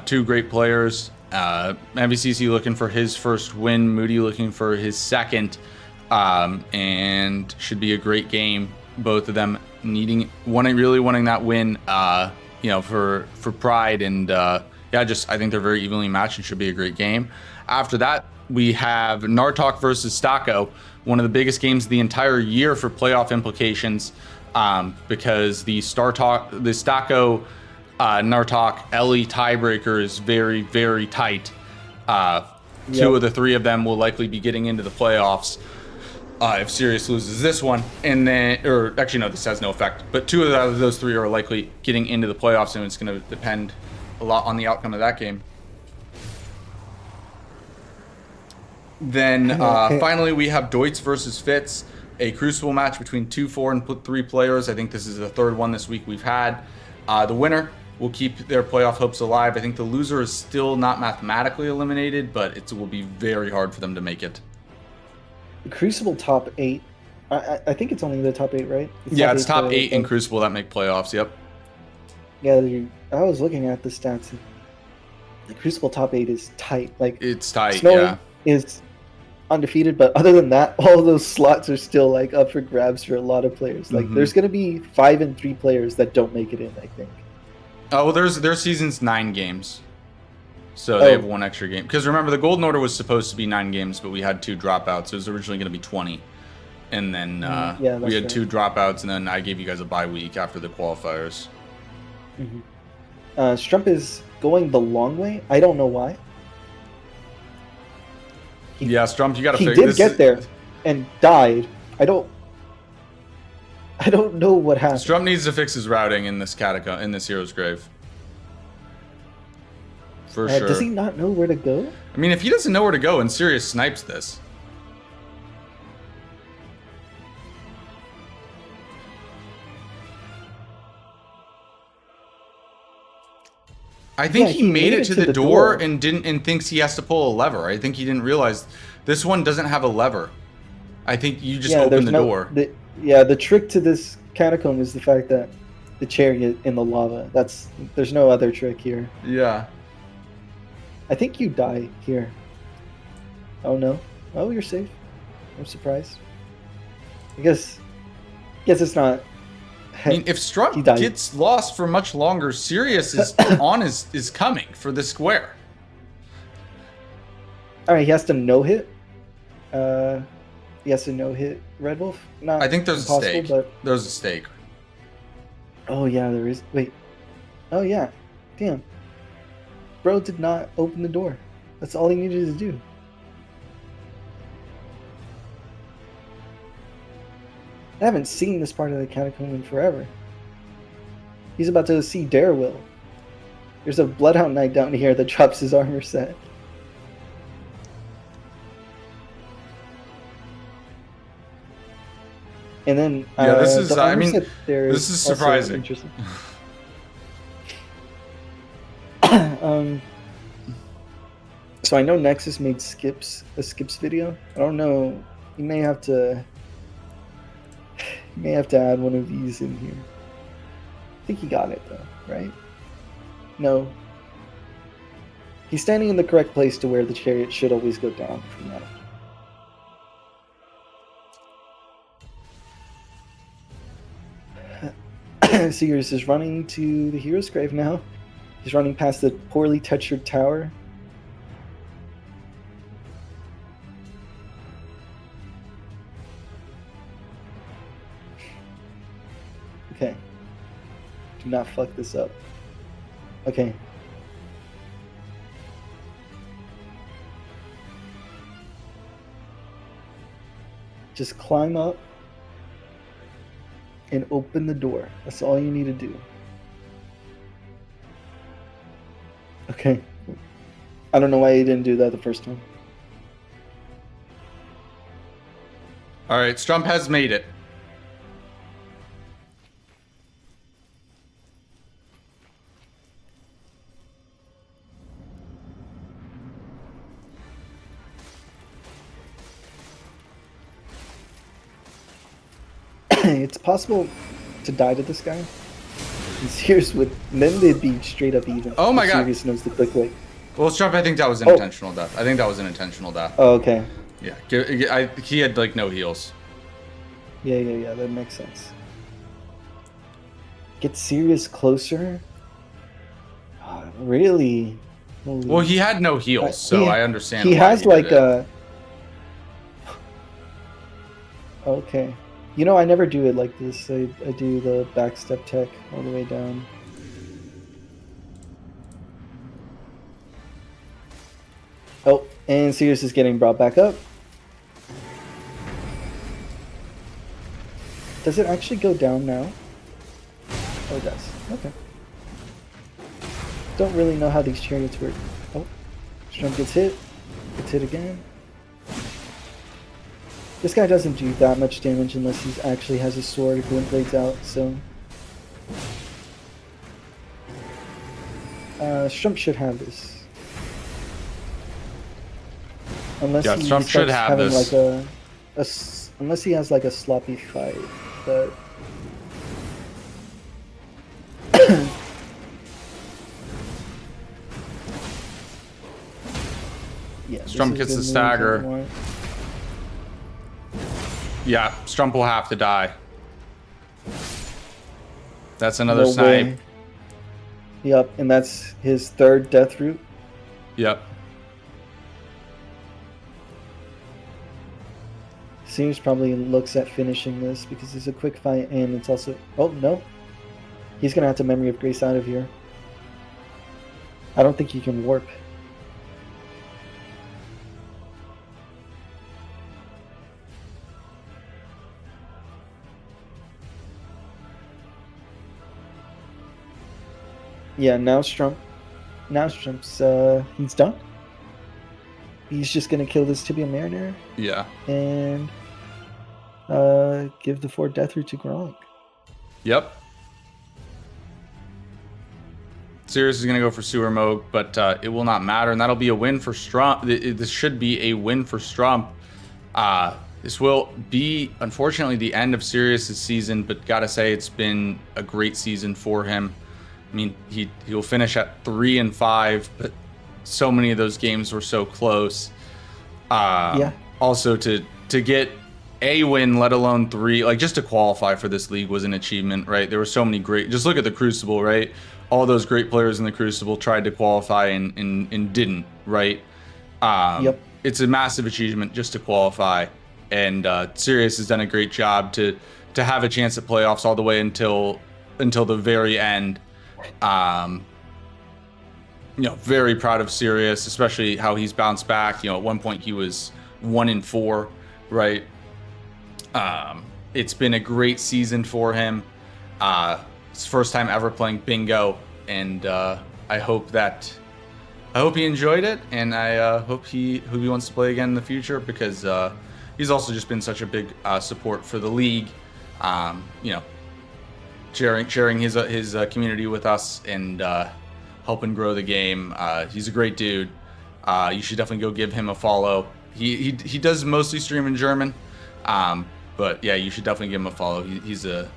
2 great players. NVCC looking for his first win, Moody looking for his second, and should be a great game. Both of them really wanting that win, for pride, and I think they're very evenly matched and should be a great game. After that, we have Nartok versus Stako, one of the biggest games of the entire year for playoff implications, because the Stako Nartok Ellie tiebreaker is very, very tight. 2 of the 3 of them will likely be getting into the playoffs. If Sirius loses this one, and then, or actually no, this has no effect, but 2 of those 3 are likely getting into the playoffs, and it's going to depend a lot on the outcome of that game. Then finally, we have Deutz versus Fitz, a Crucible match between 2, 4, and 3 players. I think this is the 3rd one this week we've had. The winner will keep their playoff hopes alive. I think the loser is still not mathematically eliminated, but it will be very hard for them to make it. The Crucible top 8. I think it's only the top 8, right? It's top 8 in Crucible that make playoffs. Yep. Yeah, I was looking at the stats. The Crucible top 8 is tight. Like, it's tight. Snowy is undefeated, but other than that, all of those slots are still like up for grabs for a lot of players. Like, there's gonna be 5 and 3 players that don't make it in, I think. Oh well, their season's 9 games. So they have 1 extra game. Because remember, the Golden Order was supposed to be 9 games, but we had 2 dropouts. It was originally going to be 20. And then we had 2 dropouts, and then I gave you guys a bye week after the qualifiers. Strump is going the long way. I don't know why. Strump, you got to figure this. He did get there and died. I don't know what happened. Strump needs to fix his routing in this catacomb, in this hero's grave. For sure. Does he not know where to go? I mean, if he doesn't know where to go, and Sirius snipes this. I think he made it to the door and thinks he has to pull a lever. I think he didn't realize this one doesn't have a lever. I think you just open the door. The trick to this catacomb is the fact that the chariot in the lava. There's no other trick here. Yeah. I think you die here. Oh no. Oh, you're safe. I'm surprised. I guess it's not. I mean, if Strump gets lost for much longer, Sirius is coming for the square. All right, he has to no-hit. He has to no-hit Red Wolf. Not I think there's a stake. But... There's a stake. Oh yeah, there is. Wait. Oh yeah. Damn. Bro did not open the door. That's all he needed to do. I haven't seen this part of the catacomb in forever. He's about to see Darewill. There's a Bloodhound Knight down here that drops his armor set. And then this is this is surprising. So I know Nexus made a skips video. I don't know. You may have to add one of these in here. I think he got it though, right? No. He's standing in the correct place to where the chariot should always go down from that. Sirius is running to the hero's grave now. He's running past the poorly textured tower. Okay. Do not fuck this up. Okay. Just climb up and open the door. That's all you need to do. Okay. I don't know why you didn't do that the first time. All right, Strump has made it. It's possible to die to this guy. And Sirius would, then they'd be straight up even. Oh my god. Sirius knows the quick way. Well, Strump, I think that was an intentional death. I think that was an intentional death. Oh, okay. Yeah, he had like no heals. Yeah, that makes sense. Get Sirius closer? Really? Holy... Well, he had no heals, so I understand. He why has he like did a... Okay. You know, I never do it like this. I do the backstep tech all the way down. Oh, and Sirius is getting brought back up. Does it actually go down now? Oh, it does. Okay. Don't really know how these chariots work. Oh, Strump gets hit. Gets hit again. This guy doesn't do that much damage unless he actually has a sword or glint blades out, so... Strump should have this. Unless he Strump should have having this. Like unless he has like a sloppy fight, but... Yeah, Strump gets the stagger. Yeah, Strump will have to die. That's another snipe. Way. Yep, and that's his third death route. Yep. Seems probably looks at finishing this because it's a quick fight and it's also... Oh, no. He's going to have to Memory of Grace out of here. I don't think he can warp. Yeah, now Strump's he's done. He's just gonna kill this Tibia Mariner. Yeah. And give the 4 death route to Gronk. Yep. Sirius is gonna go for Sewer Mode, but it will not matter, and that'll be a win for Strump. This should be a win for Strump. This will be, unfortunately, the end of Sirius' season, but gotta say it's been a great season for him. I mean, he'll finish at 3-5, but so many of those games were so close. Yeah. Also, to get a win, let alone 3, like just to qualify for this league was an achievement, right? There were so many great. Just look at the Crucible, right? All those great players in the Crucible tried to qualify and didn't, right? Yep. It's a massive achievement just to qualify, and Sirius has done a great job to have a chance at playoffs all the way until the very end. Very proud of Sirius, especially how he's bounced back. At one point he was 1-4, right? It's been a great season for him. It's first time ever playing bingo, and I hope he enjoyed it, and I hope he wants to play again in the future, because he's also just been such a big support for the league. Sharing his community with us and helping grow the game. He's a great dude. You should definitely go give him a follow. He does mostly stream in German, but yeah, you should definitely give him a follow. He's a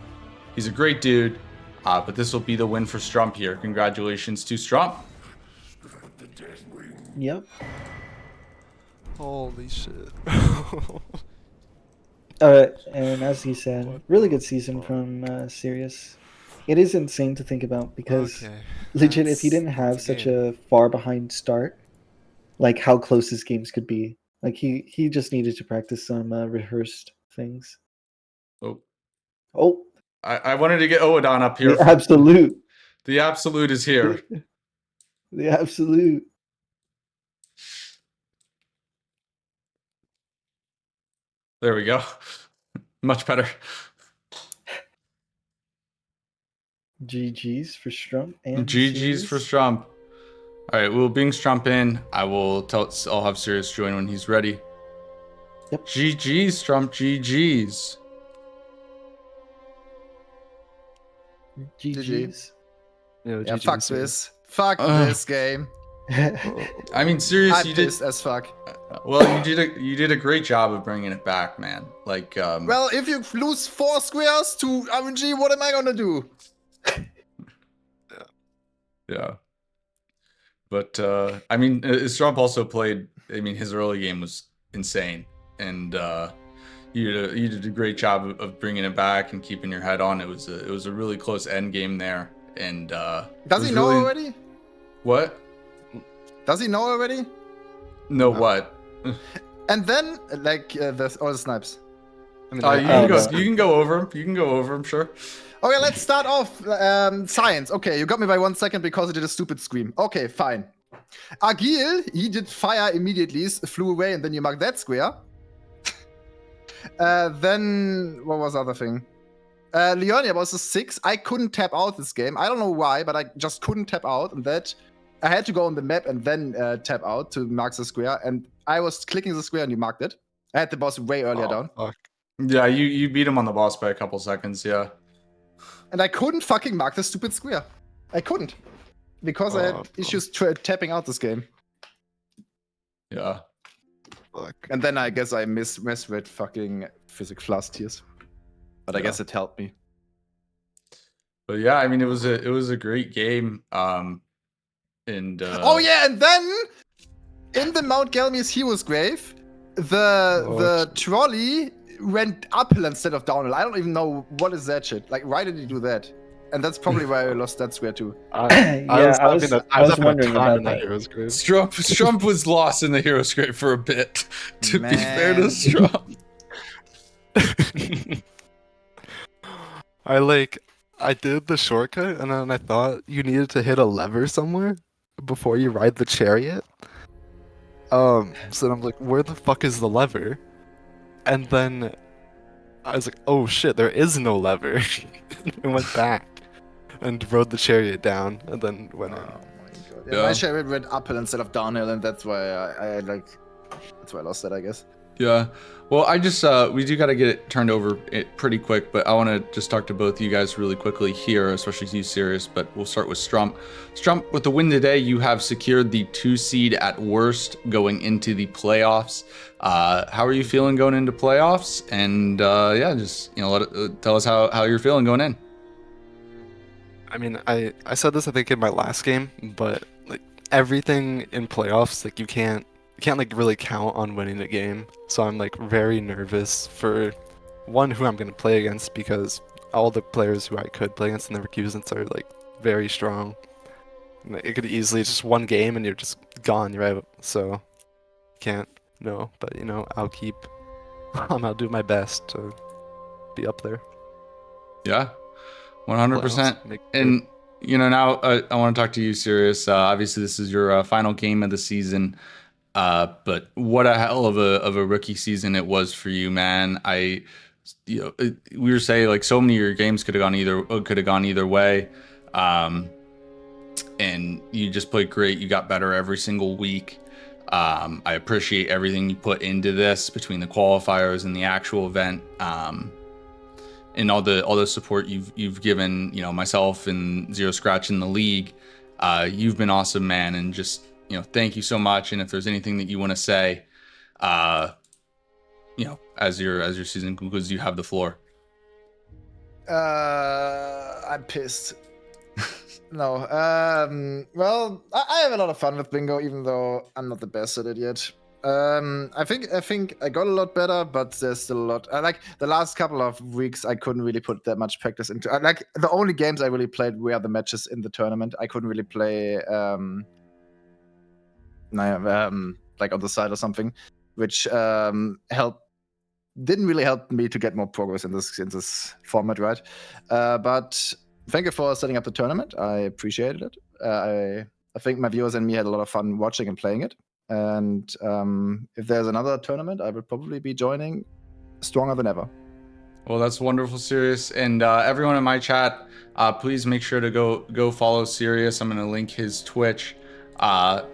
great dude. But this will be the win for Strump here. Congratulations to Strump. Yep. Holy shit. And as he said, really good season from Sirius. It is insane to think about, because legit, if he didn't have such a far behind start, like how close his games could be. Like he just needed to practice some rehearsed things. Oh. I wanted to get Owadon up here. The Absolute. The Absolute is here. The absolute. There we go. Much better. GG's for Strump and GG's for Strump. All right, we'll bring Strump in. I'll have Sirius join when he's ready. Yep. GG's, Strump. GG's. GG's. Yeah, fuck this. Fuck this game. I mean, Sirius, I'm pissed as fuck. Well, you did a great job of bringing it back, man. Like, well, if you lose 4 squares to RNG, what am I gonna do? Yeah. But I mean, Strump also played. I mean, his early game was insane, and you did a great job of bringing it back and keeping your head on. It was a really close end game there, and does he know already? What? Does he know already? No, what? And then like all the snipes. I mean, you can go over him. You can go over him, sure. Okay, let's start off science. Okay, you got me by 1 second because he did a stupid scream. Okay, fine. Agil, he did fire immediately, flew away, and then you mark that square. Then, what was the other thing? Leonia was a 6. I couldn't tap out this game. I don't know why, but I just couldn't tap out. And that, I had to go on the map and then tap out to mark the square. And I was clicking the square and you marked it. I had the boss way earlier down. Fuck. Yeah, you beat him on the boss by a couple seconds, yeah. And I couldn't fucking mark the stupid square. I couldn't. Because I had issues tapping out this game. Yeah. Fuck. And then I guess I misread fucking physics last tears. But I guess it helped me. But yeah, I mean, it was a great game. Oh yeah, and then in the Mount Gelmir's Hero's Grave, the trolley went uphill instead of downhill. I don't even know what is that shit. Like, why did he do that? And that's probably why I lost that square too. I was wondering about that. Strump was lost in the Hero's Grave for a bit. To be fair to Strump. I did the shortcut and then I thought you needed to hit a lever somewhere before you ride the chariot. So then I'm like, where the fuck is the lever? And then I was like, oh shit, there is no lever. I went back and rode the chariot down and then went in. Oh my god. Yeah, my chariot went uphill instead of downhill, and that's why that's why I lost that, I guess. Yeah. Well, I just we do got to get it turned over pretty quick, but I want to just talk to both of you guys really quickly here, especially you, Sirius. But we'll start with Strump. Strump, with the win today, you have secured the 2 seed at worst going into the playoffs. How are you feeling going into playoffs? And yeah, just tell us how you're feeling going in. I mean, I said this I think in my last game, but like everything in playoffs, like you can't like really count on winning a game. So I'm like very nervous for who I'm gonna play against, because all the players who I could play against in the recusants are like very strong. It could easily just one game and you're just gone, you're out. So can't but I'll do my best to be up there. Yeah, 100%. And now I want to talk to you, Sirius. Obviously, this is your final game of the season. But what a hell of a rookie season it was for you, man. We were saying like so many of your games could have gone either way. And you just played great. You got better every single week. I appreciate everything you put into this between the qualifiers and the actual event. And all the support you've given, myself and Zero Scratch in the league. You've been awesome, man, and just thank you so much. And if there's anything that you want to say, as your season concludes, you have the floor. I'm pissed. No. Well, I have a lot of fun with bingo, even though I'm not the best at it yet. I think I got a lot better, but there's still a lot. Like the last couple of weeks, I couldn't really put that much practice into. Like the only games I really played were the matches in the tournament. I couldn't really play, like on the side or something, which didn't really help me to get more progress in this format, right? But thank you for setting up the tournament. I appreciated it. I I think my viewers and me had a lot of fun watching and playing it. And if there's another tournament, I will probably be joining stronger than ever. Well, that's wonderful, Serious. And everyone in my chat, please make sure to go follow Serious. I'm going to link his Twitch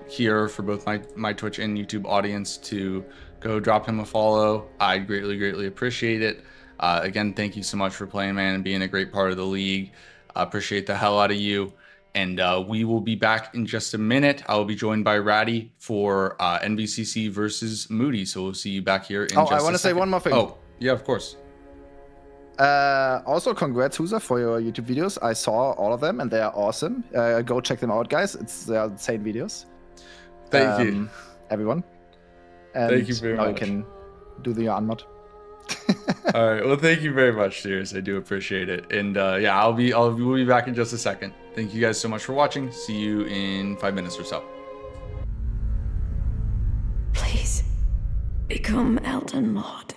here for both my Twitch and YouTube audience to go drop him a follow. I'd greatly appreciate it. Again, thank you so much for playing, man, and being a great part of the league. I appreciate the hell out of you. And we will be back in just a minute. I will be joined by Ratty for NVCC versus Moody. So we'll see you back here in just a second. I want to say one more thing. Oh, yeah, of course. Also, congrats, Husa, for your YouTube videos. I saw all of them, and they are awesome. Go check them out, guys. They are insane videos. Thank you, everyone. And thank you very much. Now you can do the unmod. All right. Well, thank you very much, Serious. I do appreciate it. And yeah, we'll be back in just a second. Thank you guys so much for watching. See you in 5 minutes or so. Please become Elden Mod.